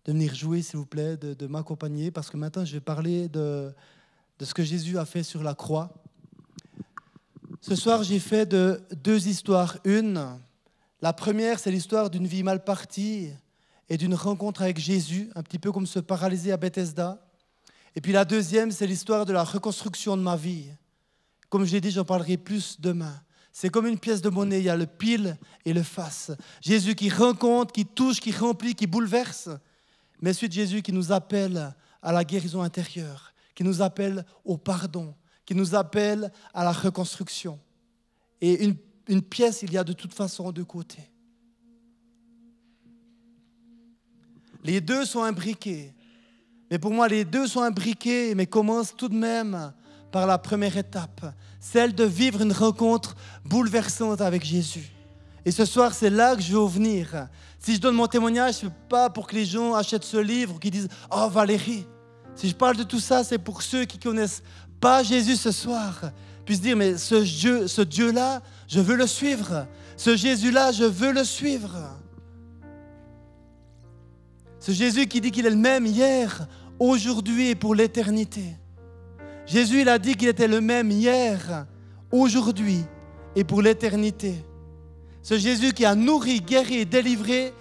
de venir jouer, s'il vous plaît, de m'accompagner, parce que maintenant, je vais parler de ce que Jésus a fait sur la croix. Ce soir, j'ai fait de 2 histoires. La première, c'est l'histoire d'une vie mal partie et d'une rencontre avec Jésus, un petit peu comme ce paralysé à Bethesda. Et puis la deuxième, c'est l'histoire de la reconstruction de ma vie. Comme je l'ai dit, j'en parlerai plus demain. C'est comme une pièce de monnaie, il y a le pile et le face. Jésus qui rencontre, qui touche, qui remplit, qui bouleverse. Mais ensuite Jésus qui nous appelle à la guérison intérieure, qui nous appelle au pardon, qui nous appelle à la reconstruction. Et une pièce, il y a de toute façon 2 côtés. Les 2 sont imbriqués. Mais pour moi, les 2 sont imbriqués, mais commencent tout de même par la première étape, celle de vivre une rencontre bouleversante avec Jésus. Et ce soir, c'est là que je veux en venir. Si je donne mon témoignage, ce n'est pas pour que les gens achètent ce livre ou qu'ils disent « Oh Valérie ». Si je parle de tout ça, c'est pour ceux qui ne connaissent pas Jésus ce soir, puissent dire « Mais ce Dieu-là, je veux le suivre. Ce Jésus-là, je veux le suivre. » Ce Jésus qui dit qu'il est le même hier, aujourd'hui et pour l'éternité. Jésus, il a dit qu'il était le même hier, aujourd'hui et pour l'éternité. Ce Jésus qui a nourri, guéri et délivré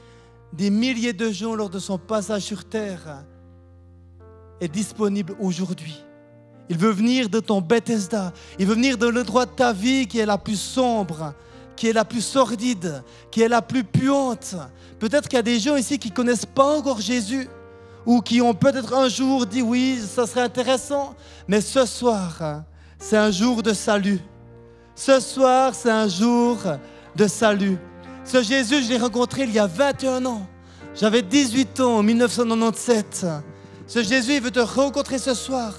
des milliers de gens lors de son passage sur terre est disponible aujourd'hui. Il veut venir de ton Bethesda. Il veut venir de l'endroit de ta vie qui est la plus sombre, qui est la plus sordide, qui est la plus puante. Peut-être qu'il y a des gens ici qui ne connaissent pas encore Jésus ou qui ont peut-être un jour dit oui, ça serait intéressant. Mais ce soir, c'est un jour de salut. Ce soir, c'est un jour de salut. Ce Jésus, je l'ai rencontré il y a 21 ans. J'avais 18 ans en 1997. Ce Jésus, il veut te rencontrer ce soir.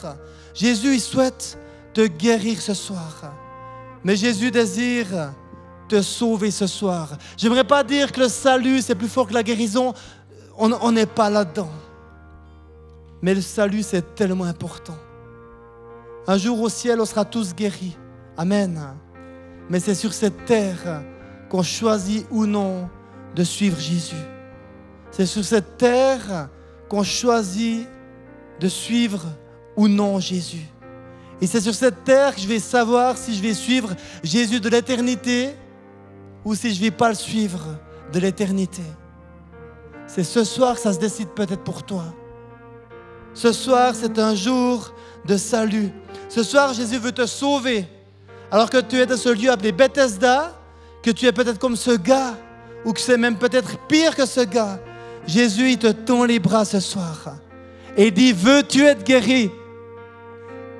Jésus, il souhaite te guérir ce soir. Mais Jésus désire te sauver ce soir. J'aimerais pas dire que le salut, c'est plus fort que la guérison. On n'est pas là-dedans. Mais le salut, c'est tellement important. Un jour au ciel, on sera tous guéris. Amen. Mais c'est sur cette terre qu'on choisit ou non de suivre Jésus. C'est sur cette terre qu'on choisit de suivre ou non Jésus. Et c'est sur cette terre que je vais savoir si je vais suivre Jésus de l'éternité ou si je ne vais pas le suivre de l'éternité. C'est ce soir que ça se décide peut-être pour toi. Ce soir, c'est un jour de salut. Ce soir, Jésus veut te sauver. Alors que tu es dans ce lieu appelé Bethesda, que tu es peut-être comme ce gars, ou que c'est même peut-être pire que ce gars, Jésus, il te tend les bras ce soir. Et il dit, veux-tu être guéri?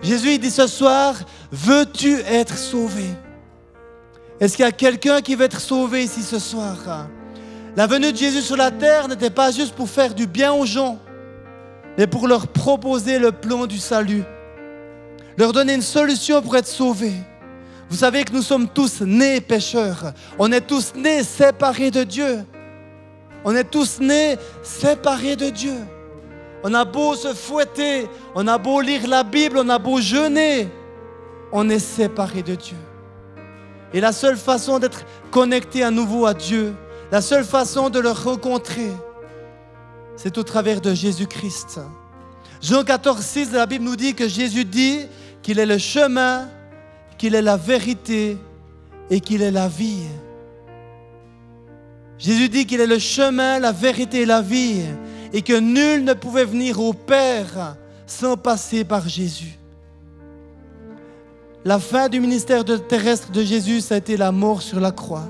Jésus, il dit ce soir, veux-tu être sauvé? Est-ce qu'il y a quelqu'un qui veut être sauvé ici ce soir? La venue de Jésus sur la terre n'était pas juste pour faire du bien aux gens, mais pour leur proposer le plan du salut. Leur donner une solution pour être sauvés. Vous savez que nous sommes tous nés pécheurs. On est tous nés séparés de Dieu. On est tous nés séparés de Dieu. On a beau se fouetter, on a beau lire la Bible, on a beau jeûner, on est séparés de Dieu. Et la seule façon d'être connecté à nouveau à Dieu, la seule façon de le rencontrer, c'est au travers de Jésus-Christ. Jean 14, 6 de la Bible nous dit que Jésus dit qu'il est le chemin, qu'il est la vérité et qu'il est la vie. Jésus dit qu'il est le chemin, la vérité et la vie et que nul ne pouvait venir au Père sans passer par Jésus. La fin du ministère terrestre de Jésus, ça a été la mort sur la croix.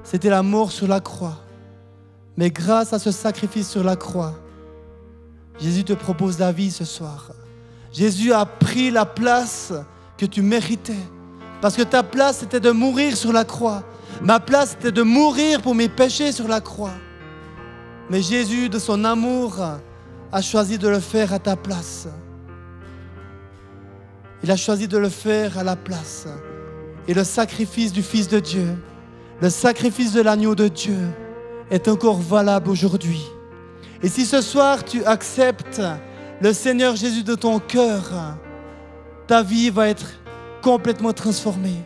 C'était la mort sur la croix. Mais grâce à ce sacrifice sur la croix, Jésus te propose la vie ce soir. Jésus a pris la place que tu méritais. Parce que ta place, c'était de mourir sur la croix. Ma place, c'était de mourir pour mes péchés sur la croix. Mais Jésus, de son amour, a choisi de le faire à ta place. Il a choisi de le faire à la place. Et le sacrifice du Fils de Dieu, le sacrifice de l'agneau de Dieu, est encore valable aujourd'hui. Et si ce soir tu acceptes le Seigneur Jésus de ton cœur, ta vie va être complètement transformée.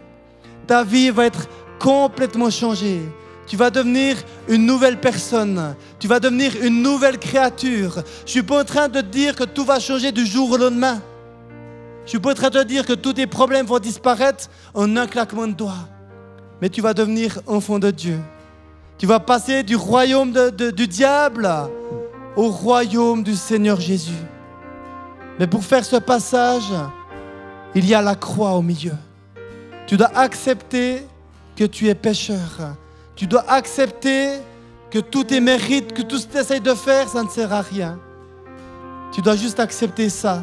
Ta vie va être complètement changée. Tu vas devenir une nouvelle personne. Tu vas devenir une nouvelle créature. Je ne suis pas en train de te dire que tout va changer du jour au lendemain. Je suis prêt à te dire que tous tes problèmes vont disparaître en un claquement de doigts. Mais tu vas devenir enfant de Dieu. Tu vas passer du royaume du diable au royaume du Seigneur Jésus. Mais pour faire ce passage, il y a la croix au milieu. Tu dois accepter que tu es pécheur. Tu dois accepter que tous tes mérites, que tout ce que tu essaies de faire, ça ne sert à rien. Tu dois juste accepter ça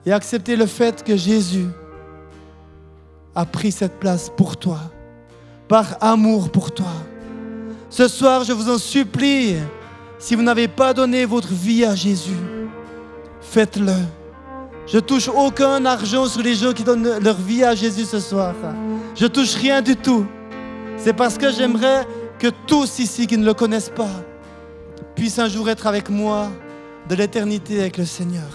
et accepter le fait que Jésus a pris cette place pour toi, par amour pour toi. Ce soir, je vous en supplie, si vous n'avez pas donné votre vie à Jésus, faites-le. Je ne touche aucun argent sur les gens qui donnent leur vie à Jésus ce soir. Je ne touche rien du tout. C'est parce que j'aimerais que tous ici qui ne le connaissent pas puissent un jour être avec moi de l'éternité avec le Seigneur.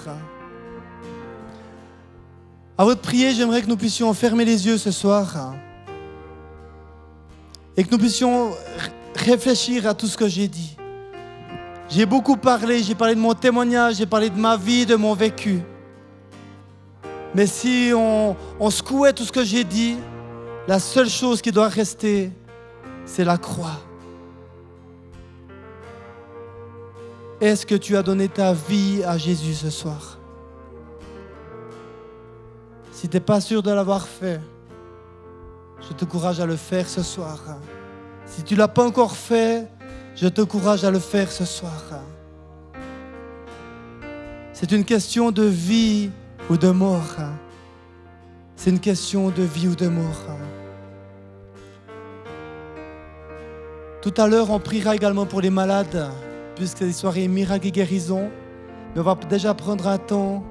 Avant de prier, j'aimerais que nous puissions fermer les yeux ce soir et que nous puissions réfléchir à tout ce que j'ai dit. J'ai beaucoup parlé, j'ai parlé de mon témoignage, j'ai parlé de ma vie, de mon vécu. Mais si on secouait tout ce que j'ai dit, la seule chose qui doit rester, c'est la croix. Est-ce que tu as donné ta vie à Jésus ce soir? Si tu n'es pas sûr de l'avoir fait, je t'encourage à le faire ce soir. Si tu ne l'as pas encore fait, je t'encourage à le faire ce soir. C'est une question de vie ou de mort. C'est une question de vie ou de mort. Tout à l'heure, on priera également pour les malades, puisque c'est des soirées miracles et guérison. Mais on va déjà prendre un temps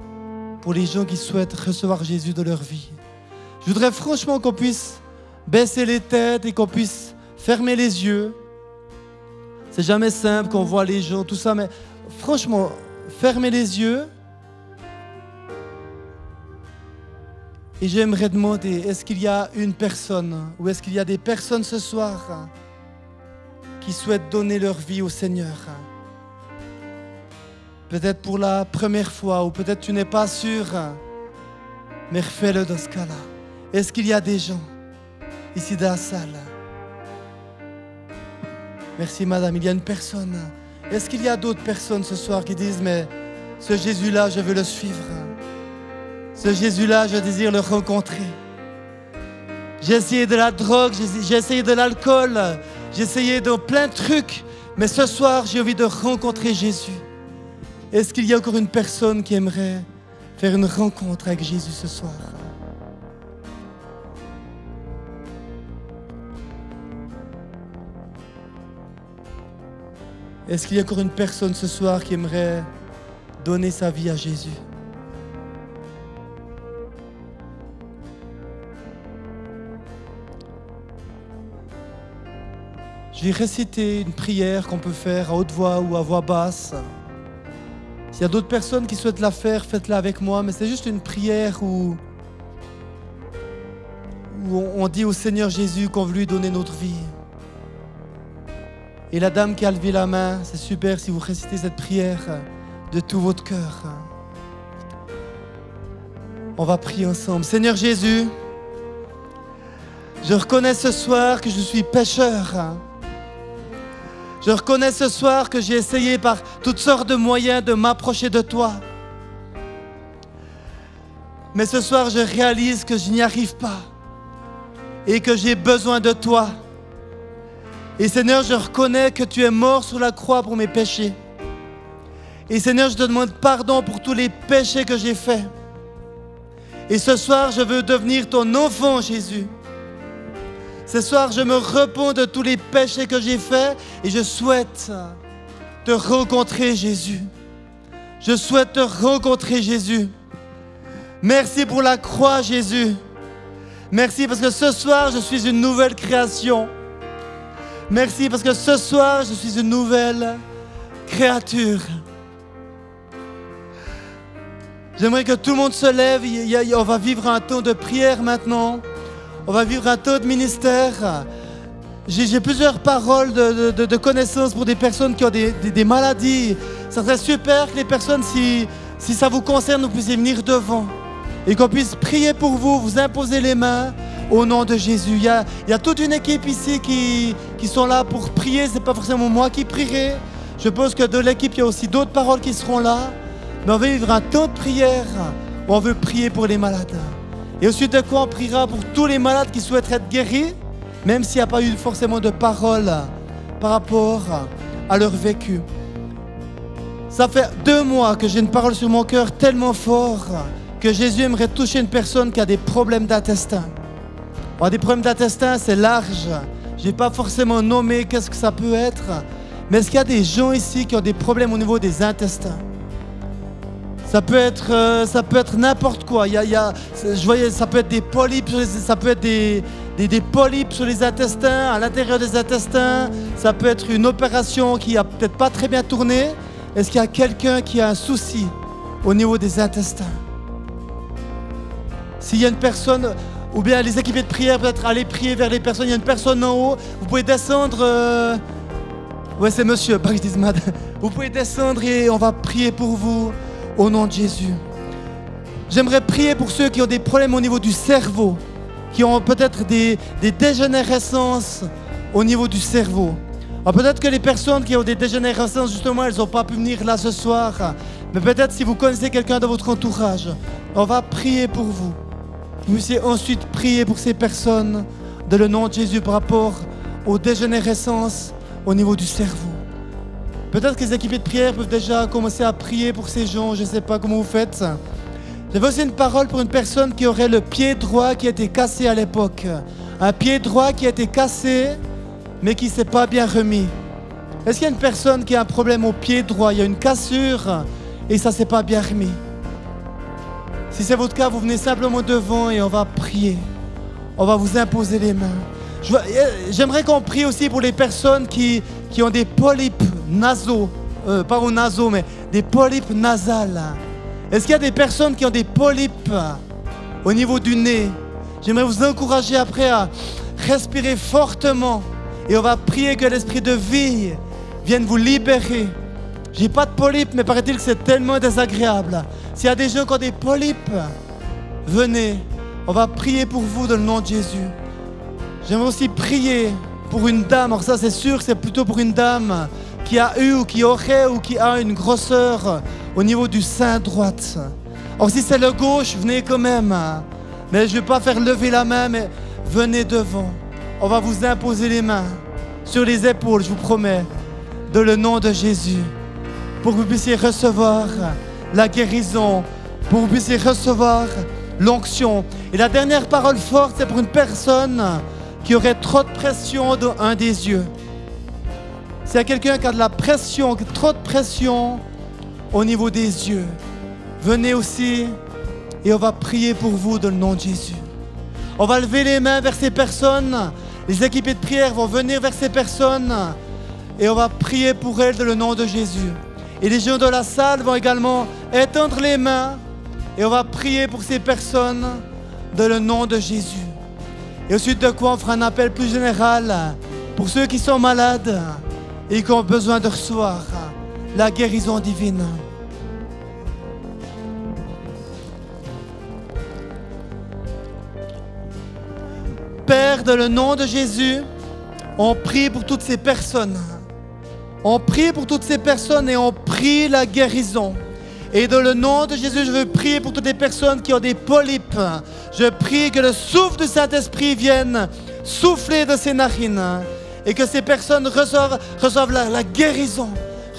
pour les gens qui souhaitent recevoir Jésus dans leur vie. Je voudrais franchement qu'on puisse baisser les têtes et qu'on puisse fermer les yeux. C'est jamais simple qu'on voit les gens, tout ça, mais franchement, fermez les yeux. Et j'aimerais demander, est-ce qu'il y a une personne ou est-ce qu'il y a des personnes ce soir qui souhaitent donner leur vie au Seigneur? Peut-être pour la première fois ou peut-être tu n'es pas sûr, mais refais-le dans ce cas-là. Est-ce qu'il y a des gens ici dans la salle? Merci madame, il y a une personne. Est-ce qu'il y a d'autres personnes ce soir qui disent, mais ce Jésus-là, je veux le suivre. Ce Jésus-là, je désire le rencontrer. J'ai essayé de la drogue, j'ai essayé de l'alcool, j'ai essayé de plein de trucs, mais ce soir, j'ai envie de rencontrer Jésus. Est-ce qu'il y a encore une personne qui aimerait faire une rencontre avec Jésus ce soir? Est-ce qu'il y a encore une personne ce soir qui aimerait donner sa vie à Jésus? Je vais réciter une prière qu'on peut faire à haute voix ou à voix basse. S'il y a d'autres personnes qui souhaitent la faire, faites-la avec moi, mais c'est juste une prière où on dit au Seigneur Jésus qu'on veut lui donner notre vie. Et la dame qui a levé la main, c'est super si vous récitez cette prière de tout votre cœur. On va prier ensemble. Seigneur Jésus, je reconnais ce soir que je suis pécheur. Je reconnais ce soir que j'ai essayé par toutes sortes de moyens de m'approcher de toi. Mais ce soir, je réalise que je n'y arrive pas et que j'ai besoin de toi. Et Seigneur, je reconnais que tu es mort sur la croix pour mes péchés. Et Seigneur, je te demande pardon pour tous les péchés que j'ai faits. Et ce soir, je veux devenir ton enfant, Jésus. Ce soir, je me repens de tous les péchés que j'ai faits et je souhaite te rencontrer, Jésus. Je souhaite te rencontrer, Jésus. Merci pour la croix, Jésus. Merci parce que ce soir, je suis une nouvelle création. Merci parce que ce soir, je suis une nouvelle créature. J'aimerais que tout le monde se lève. On va vivre un temps de prière maintenant. On va vivre un temps de ministère. J'ai plusieurs paroles de connaissances pour des personnes qui ont des maladies. Ça serait super que les personnes, si ça vous concerne, vous puissiez venir devant. et qu'on puisse prier pour vous, vous imposer les mains au nom de Jésus. Il y a toute une équipe ici qui sont là pour prier. Ce n'est pas forcément moi qui prierai. Je pense que de l'équipe, il y a aussi d'autres paroles qui seront là. Mais on va vivre un temps de prière où on veut prier pour les malades. Et ensuite de quoi on priera pour tous les malades qui souhaitent être guéris, même s'il n'y a pas eu forcément de parole par rapport à leur vécu. Ça fait 2 mois que j'ai une parole sur mon cœur tellement fort que Jésus aimerait toucher une personne qui a des problèmes d'intestin. Alors, des problèmes d'intestin, c'est large. Je n'ai pas forcément nommé qu'est-ce que ça peut être. Mais est-ce qu'il y a des gens ici qui ont des problèmes au niveau des intestins? Ça peut être n'importe quoi. Je voyais, ça peut être des polypes, ça peut être des polypes sur les intestins, à l'intérieur des intestins. Ça peut être une opération qui n'a peut-être pas très bien tourné. Est-ce qu'il y a quelqu'un qui a un souci au niveau des intestins? S'il y a une personne, ou bien les équipés de prière, peut-être aller prier vers les personnes. Il y a une personne en haut, vous pouvez descendre. Ouais, c'est monsieur, pas que je dise madame. Vous pouvez descendre et on va prier pour vous au nom de Jésus. J'aimerais prier pour ceux qui ont des problèmes au niveau du cerveau, qui ont peut-être des dégénérescences au niveau du cerveau. Alors peut-être que les personnes qui ont des dégénérescences, justement, elles n'ont pas pu venir là ce soir. Mais peut-être si vous connaissez quelqu'un de votre entourage, on va prier pour vous. Vous puissiez ensuite prier pour ces personnes dans le nom de Jésus par rapport aux dégénérescences au niveau du cerveau. Peut-être que les équipés de prière peuvent déjà commencer à prier pour ces gens, je ne sais pas comment vous faites. J'avais aussi une parole pour une personne qui aurait le pied droit qui a été cassé à l'époque. Un pied droit qui a été cassé, mais qui ne s'est pas bien remis. Est-ce qu'il y a une personne qui a un problème au pied droit? Il y a une cassure et ça ne s'est pas bien remis. Si c'est votre cas, vous venez simplement devant et on va prier. On va vous imposer les mains. J'aimerais qu'on prie aussi pour les personnes qui ont des polypes nasaux. Pas aux nasaux, mais des polypes nasales. Est-ce qu'il y a des personnes qui ont des polypes au niveau du nez? J'aimerais vous encourager après à respirer fortement. Et on va prier que l'esprit de vie vienne vous libérer. J'ai pas de polypes, mais paraît-il que c'est tellement désagréable. S'il y a des gens qui ont des polypes, venez. On va prier pour vous dans le nom de Jésus. J'aimerais aussi prier pour une dame. Alors ça, c'est sûr que c'est plutôt pour une dame qui a eu ou qui aurait ou qui a une grosseur au niveau du sein droit. Alors si c'est le gauche, venez quand même. Mais je ne vais pas faire lever la main, mais venez devant. On va vous imposer les mains sur les épaules, je vous promets, dans le nom de Jésus, pour que vous puissiez recevoir la guérison, pour que vous puissiez recevoir l'onction. Et la dernière parole forte, c'est pour une personne qui aurait trop de pression dans un des yeux. S'il y a quelqu'un qui a de la pression, trop de pression au niveau des yeux, venez aussi et on va prier pour vous dans le nom de Jésus. On va lever les mains vers ces personnes. Les équipés de prière vont venir vers ces personnes et on va prier pour elles dans le nom de Jésus. Et les gens de la salle vont également étendre les mains et on va prier pour ces personnes dans le nom de Jésus. Et ensuite de quoi on fera un appel plus général pour ceux qui sont malades et qui ont besoin de recevoir la guérison divine. Père, dans le nom de Jésus, on prie pour toutes ces personnes. On prie pour toutes ces personnes et on prie la guérison. Et dans le nom de Jésus, je veux prier pour toutes les personnes qui ont des polypes. Je prie que le souffle du Saint-Esprit vienne souffler de ces narines et que ces personnes reçoivent la guérison.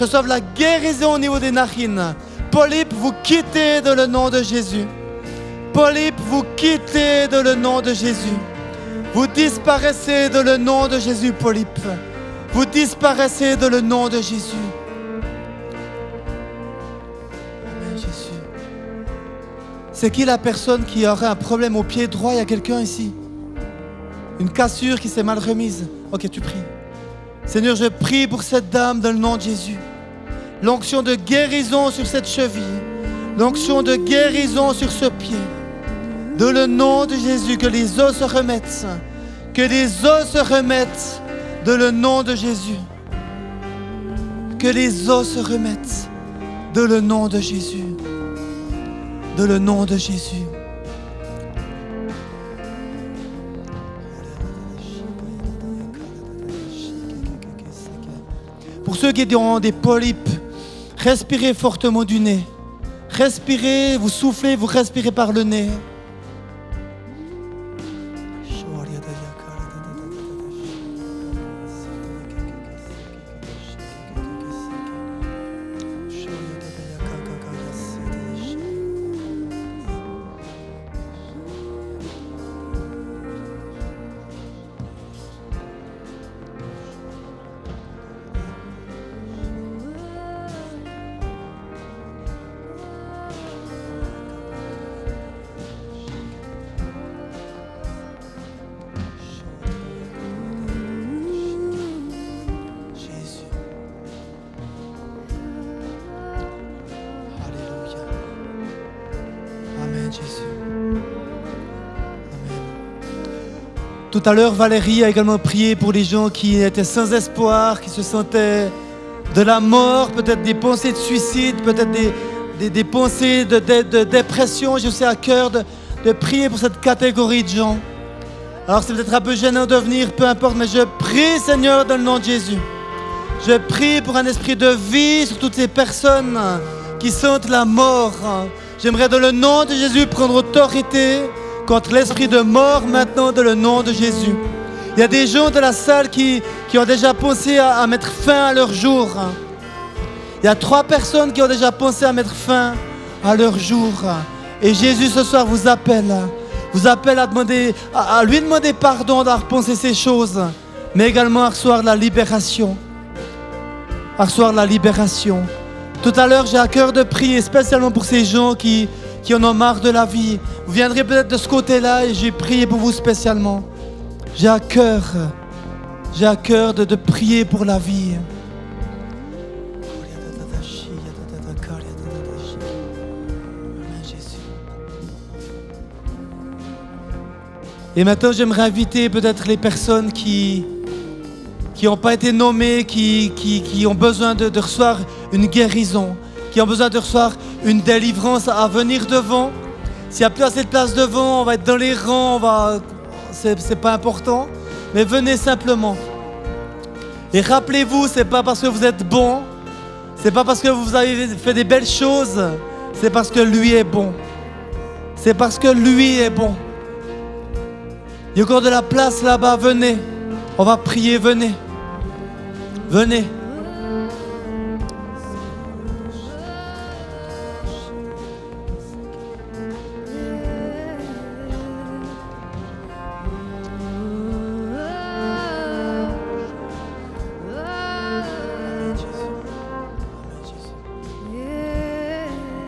Reçoivent la guérison au niveau des narines. Polypes, vous quittez dans le nom de Jésus. Polypes, vous quittez dans le nom de Jésus. Vous disparaissez dans le nom de Jésus, polypes. Vous disparaissez dans le nom de Jésus. Amen, Jésus. C'est qui la personne qui aurait un problème au pied droit? Il y a quelqu'un ici? Une cassure qui s'est mal remise. Ok, tu pries. Seigneur, je prie pour cette dame dans le nom de Jésus. L'onction de guérison sur cette cheville. L'onction de guérison sur ce pied. Dans le nom de Jésus, que les os se remettent. Que les os se remettent. Dans le nom de Jésus. Que les os se remettent. Dans le nom de Jésus. Dans le nom de Jésus. Pour ceux qui ont des polypes, respirez fortement du nez. Respirez, vous soufflez, vous respirez par le nez. Tout à l'heure, Valérie a également prié pour les gens qui étaient sans espoir, qui se sentaient de la mort, peut-être des pensées de suicide, peut-être des pensées de dépression. Je sais à cœur de prier pour cette catégorie de gens. Alors c'est peut-être un peu gênant de venir, peu importe, mais je prie, Seigneur, dans le nom de Jésus. Je prie pour un esprit de vie sur toutes ces personnes qui sentent la mort. J'aimerais dans le nom de Jésus prendre autorité contre l'esprit de mort maintenant dans le nom de Jésus. Il y a des gens de la salle qui ont déjà pensé à mettre fin à leur jour. Il y a 3 personnes qui ont déjà pensé à mettre fin à leur jour. Et Jésus ce soir vous appelle à lui demander pardon d'avoir pensé ces choses, mais également à recevoir la libération. À recevoir la libération. Tout à l'heure, j'ai à cœur de prier spécialement pour ces gens qui en ont marre de la vie. Vous viendrez peut-être de ce côté-là et j'ai prié pour vous spécialement. J'ai à cœur de prier pour la vie. Et maintenant, j'aimerais inviter peut-être les personnes qui n'ont pas été nommées, qui ont besoin de recevoir une guérison, qui ont besoin de recevoir une délivrance à venir devant. S'il n'y a plus assez de place devant, on va être dans les rangs, c'est pas important, mais venez simplement. Et rappelez-vous, c'est pas parce que vous êtes bon, c'est pas parce que vous avez fait des belles choses, c'est parce que lui est bon. C'est parce que lui est bon. Il y a encore de la place là-bas, venez. On va prier, venez. Venez.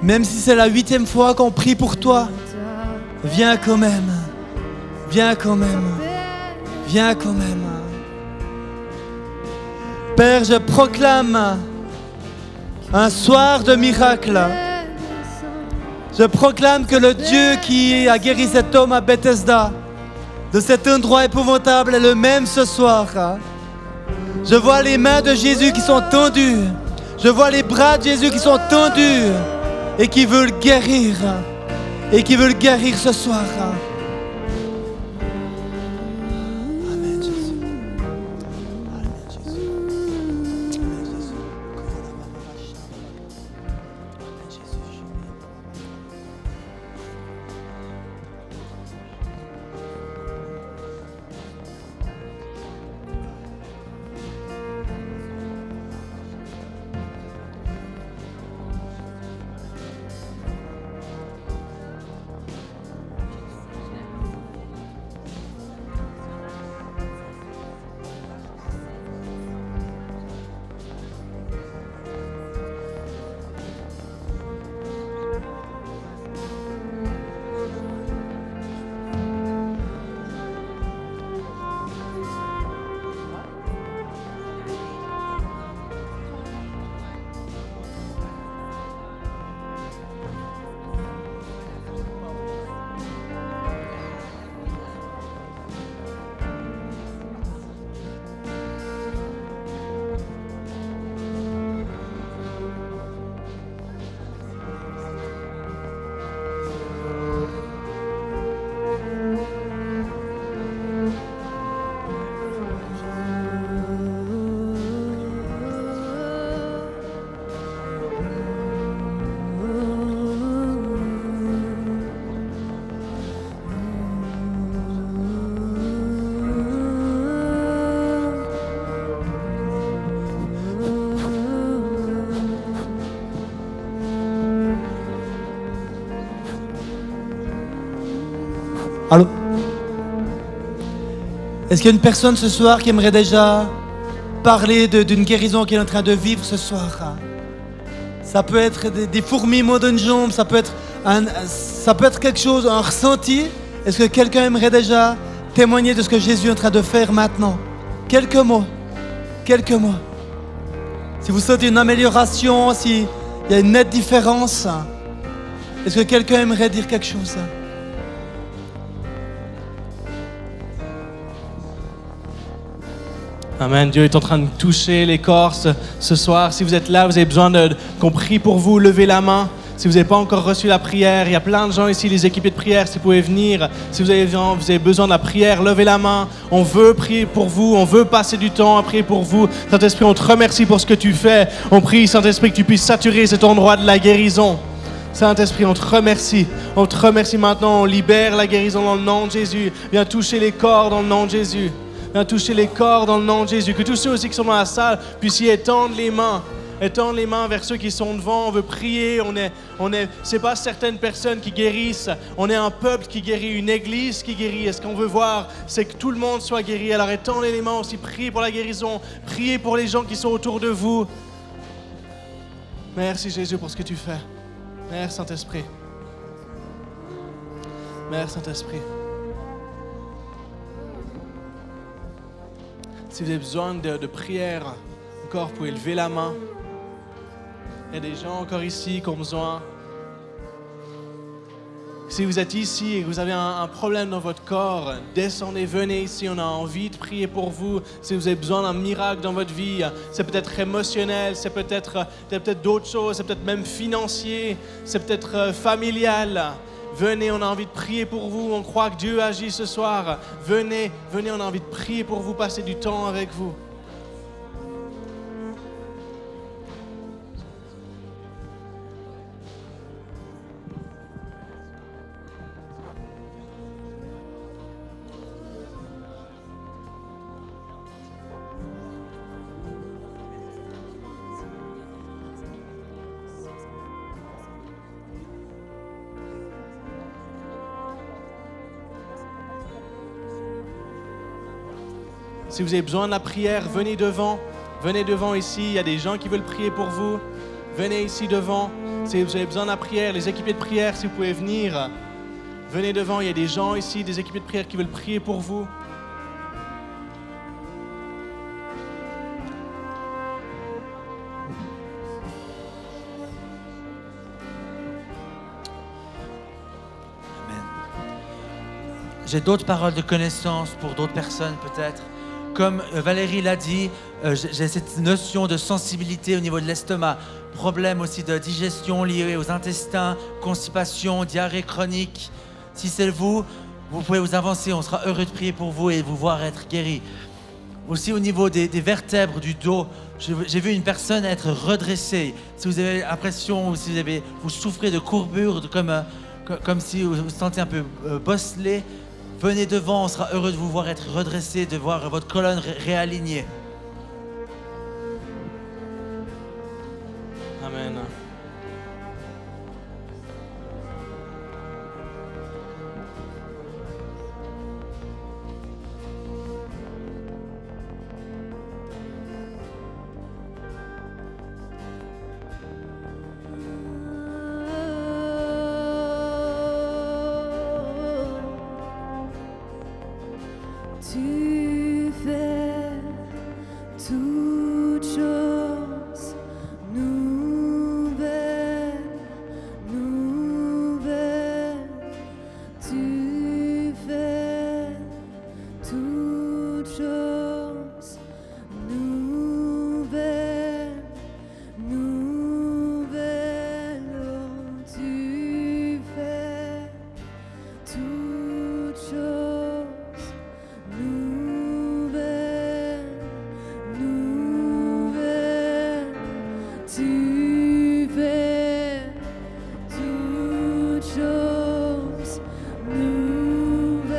Même si c'est la 8e fois qu'on prie pour toi, viens quand même. Viens quand même. Viens quand même. Père, je proclame un soir de miracle. Je proclame que le Dieu qui a guéri cet homme à Bethesda, de cet endroit épouvantable, est le même ce soir. Je vois les mains de Jésus qui sont tendues. Je vois les bras de Jésus qui sont tendus et qui veulent guérir. Et qui veulent guérir ce soir. Allô? Est-ce qu'il y a une personne ce soir qui aimerait déjà parler d'une guérison qu'elle est en train de vivre ce soir? Ça peut être des fourmillements d'une jambe, ça peut être quelque chose, un ressenti. Est-ce que quelqu'un aimerait déjà témoigner de ce que Jésus est en train de faire maintenant? Quelques mots. Si vous sentez une amélioration, s'il y a une nette différence, est-ce que quelqu'un aimerait dire quelque chose? Amen. Dieu est en train de toucher les corps ce soir. Si vous êtes là, vous avez besoin qu'on prie pour vous, levez la main. Si vous n'avez pas encore reçu la prière, il y a plein de gens ici, les équipés de prière, si vous pouvez venir. Si vous avez besoin de la prière, levez la main. On veut prier pour vous, on veut passer du temps à prier pour vous. Saint-Esprit, on te remercie pour ce que tu fais. On prie, Saint-Esprit, que tu puisses saturer cet endroit de la guérison. Saint-Esprit, on te remercie. On te remercie maintenant. On libère la guérison dans le nom de Jésus. Viens toucher les corps dans le nom de Jésus. Viens toucher les corps dans le nom de Jésus. Que tous ceux aussi qui sont dans la salle puissent y étendre les mains. Étendre les mains vers ceux qui sont devant. On veut prier. C'est pas certaines personnes qui guérissent. On est un peuple qui guérit, une église qui guérit. Et ce qu'on veut voir, c'est que tout le monde soit guéri. Alors étendez les mains aussi. Priez pour la guérison. Priez pour les gens qui sont autour de vous. Merci Jésus pour ce que tu fais. Merci Saint-Esprit. Merci Saint-Esprit. Si vous avez besoin de prière, encore, vous pouvez lever la main. Il y a des gens encore ici qui ont besoin. Si vous êtes ici et que vous avez un problème dans votre corps, descendez, venez ici, on a envie de prier pour vous. Si vous avez besoin d'un miracle dans votre vie, c'est peut-être émotionnel, c'est peut-être d'autres choses, c'est peut-être même financier, c'est peut-être familial. Venez, on a envie de prier pour vous, on croit que Dieu agit ce soir. Venez, on a envie de prier pour vous, passer du temps avec vous. Si vous avez besoin de la prière, venez devant. Venez devant ici. Il y a des gens qui veulent prier pour vous. Venez ici devant. Si vous avez besoin de la prière, les équipés de prière, si vous pouvez venir, venez devant. Il y a des gens ici, des équipés de prière qui veulent prier pour vous. Amen. J'ai d'autres paroles de connaissance pour d'autres personnes peut-être. Comme Valérie l'a dit, j'ai cette notion de sensibilité au niveau de l'estomac. Problème aussi de digestion lié aux intestins, constipation, diarrhée chronique. Si c'est vous, vous pouvez vous avancer. On sera heureux de prier pour vous et de vous voir être guéri. Aussi au niveau des vertèbres du dos, j'ai vu une personne être redressée. Si vous avez l'impression ou si vous souffrez de courbure, comme si vous vous sentez un peu bosselé, venez devant, on sera heureux de vous voir être redressé, de voir votre colonne réalignée. Amen. Tu fais toutes choses nouvelles, nouvelles. Tu fais toutes choses nouvelles, nouvelles. Oh, tu fais toutes choses nouvelle, nouvelle, tu fais toutes choses nouvelles,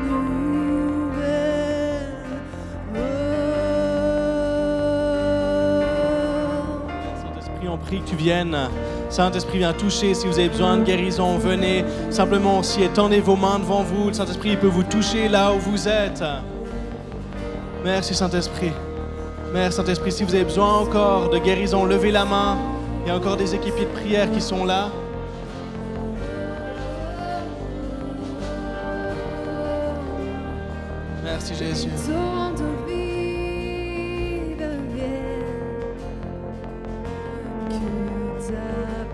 nouvelles. Saint-Esprit, on prie que tu viennes Saint-Esprit, viens toucher. Si vous avez besoin de guérison, venez. Simplement aussi, étendez vos mains devant vous. Le Saint-Esprit peut vous toucher là où vous êtes. Merci Saint-Esprit. Merci Saint-Esprit. Si vous avez besoin encore de guérison, levez la main. Il y a encore des équipiers de prière qui sont là. Merci Jésus. Torrent d'eau vive vienne, que ta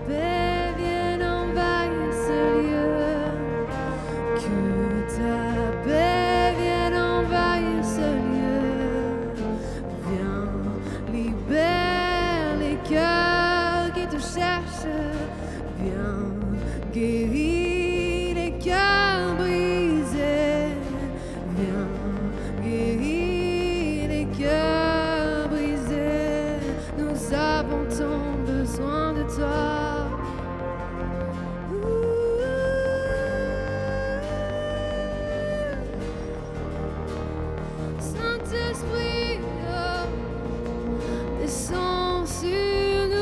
paix vienne envahir ce lieu, que ta paix vienne envahir ce lieu. Viens, libère les cœurs qui te cherchent, viens, guéris les cœurs brisés, viens. Guéris les cœurs brisés, nous avons tant besoin de toi. Saint-Esprit, descends sur nous.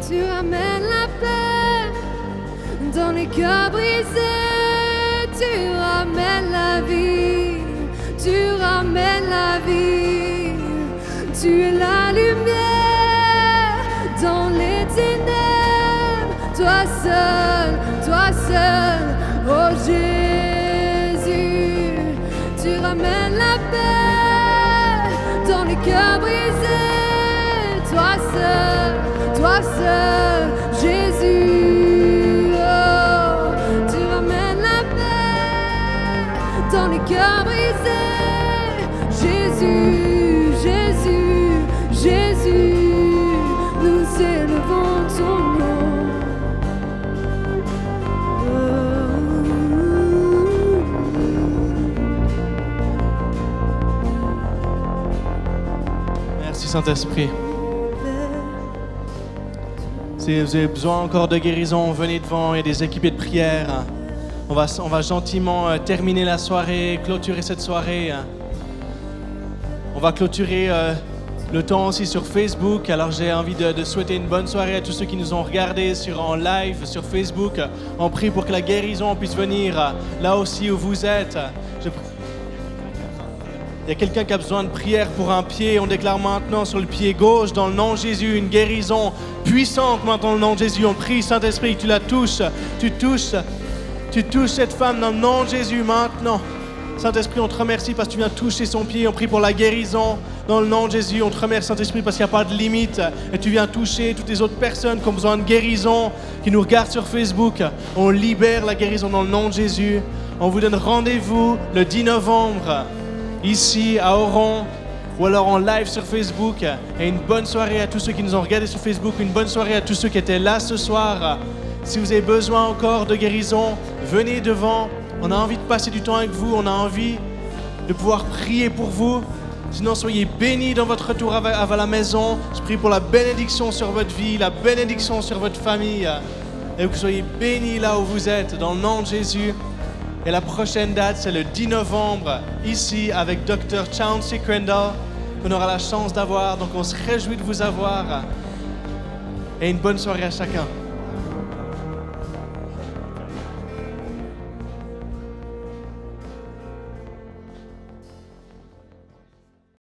Tu ramènes la paix dans les cœurs brisés. Tu ramènes la vie. Tu ramènes la vie. Tu es la lumière dans les ténèbres. Toi seul, oh Jésus. Tu ramènes la paix dans les cœurs brisés. Toi seul, Jésus, oh, tu ramènes la paix dans les cœurs brisés. Jésus, Jésus, Jésus, nous élevons ton nom. Merci Saint-Esprit. Si vous avez besoin encore de guérison, venez devant, il y a des équipiers de prière. On va gentiment terminer la soirée, clôturer cette soirée. On va clôturer le temps aussi sur Facebook. Alors j'ai envie de souhaiter une bonne soirée à tous ceux qui nous ont regardés en live sur Facebook. On prie pour que la guérison puisse venir là aussi où vous êtes. Il y a quelqu'un qui a besoin de prière pour un pied. On déclare maintenant sur le pied gauche, dans le nom de Jésus, une guérison puissante maintenant dans le nom de Jésus. On prie, Saint-Esprit, que tu la touches. Tu touches cette femme dans le nom de Jésus maintenant. Saint-Esprit, on te remercie parce que tu viens toucher son pied. On prie pour la guérison dans le nom de Jésus. On te remercie, Saint-Esprit, parce qu'il n'y a pas de limite. Et tu viens toucher toutes les autres personnes qui ont besoin de guérison, qui nous regardent sur Facebook. On libère la guérison dans le nom de Jésus. On vous donne rendez-vous le 10 novembre. Ici à Oron ou alors en live sur Facebook. Et une bonne soirée à tous ceux qui nous ont regardés sur Facebook, une bonne soirée à tous ceux qui étaient là ce soir. Si vous avez besoin encore de guérison, venez devant. On a envie de passer du temps avec vous, on a envie de pouvoir prier pour vous. Sinon, soyez bénis dans votre retour à la maison. Je prie pour la bénédiction sur votre vie, la bénédiction sur votre famille. Et que vous soyez bénis là où vous êtes, dans le nom de Jésus. Et la prochaine date, c'est le 10 novembre, ici, avec Dr. Chauncey Crandall, qu'on aura la chance d'avoir. Donc, on se réjouit de vous avoir. Et une bonne soirée à chacun.